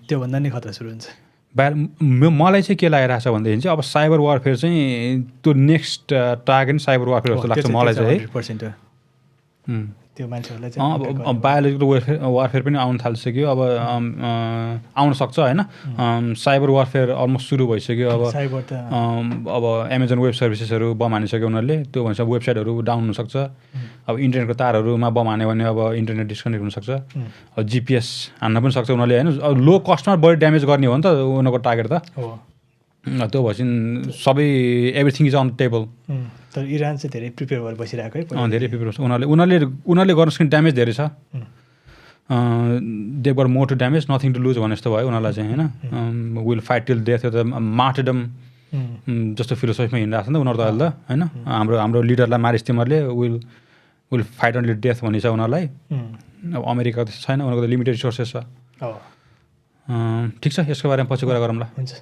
B: त्योभन्दा नै खतरा सुरु हुन्छ।
A: मलाई चाहिँ के लागिरहेको छ भनेदेखि चाहिँ अब साइबर वारफेयर चाहिँ त्यो नेक्स्ट टार्गेट साइबर वारफेयर जस्तो लाग्छ मलाई चाहिँ है।
B: 100% त्यो मान्छेहरूलाई चाहिँ
A: अब बायोलोजिकल वारफेयर पनि आउनु थालिसक्यो, अब आउन सक्छ होइन। साइबर वारफेयर अलमोस्ट सुरु भइसक्यो। अब एमाजोन वेब सर्भिसेसहरू बम हानिसक्यो उनीहरूले, त्यो भन्छ वेबसाइटहरू डाउन हुनसक्छ। अब इन्टरनेटको तारहरूमा बम हान्यो भने अब इन्टरनेट डिस्कनेक्ट हुनसक्छ। अब जिपिएस हान्न पनि सक्छ उनीहरूले होइन। अब लो कस्टमा बढी ड्यामेज गर्ने हो नि त उनीहरूको टार्गेट त। त्यो भएपछि सबै एभ्रिथिङ इज अन टेबल।
B: तर इरान चाहिँ धेरै प्रिपेयर भएर बसिरहेको है।
A: धेरै प्रिपेयर छ उनीहरूले गर्न सक्ने ड्यामेज धेरै छ। They were more to damage nothing to lose भने जस्तो भयो उनीहरूलाई चाहिँ होइन। विल फाइट टिल डेथ, एउटा मार्टरडम जस्तो फिलोसफीमा हिँडिरहेको छ नि त उनीहरू त अहिले त होइन। हाम्रो लिडरलाई मारिस तिमीहरूले विल फाइट अनली डेथ भन्ने छ उनीहरूलाई। अब अमेरिका त छैन, उनीहरूको त लिमिटेड रिसोर्सेस छ। ठिक छ, यसको बारेमा पछि कुरा गरौँला।
B: हुन्छ।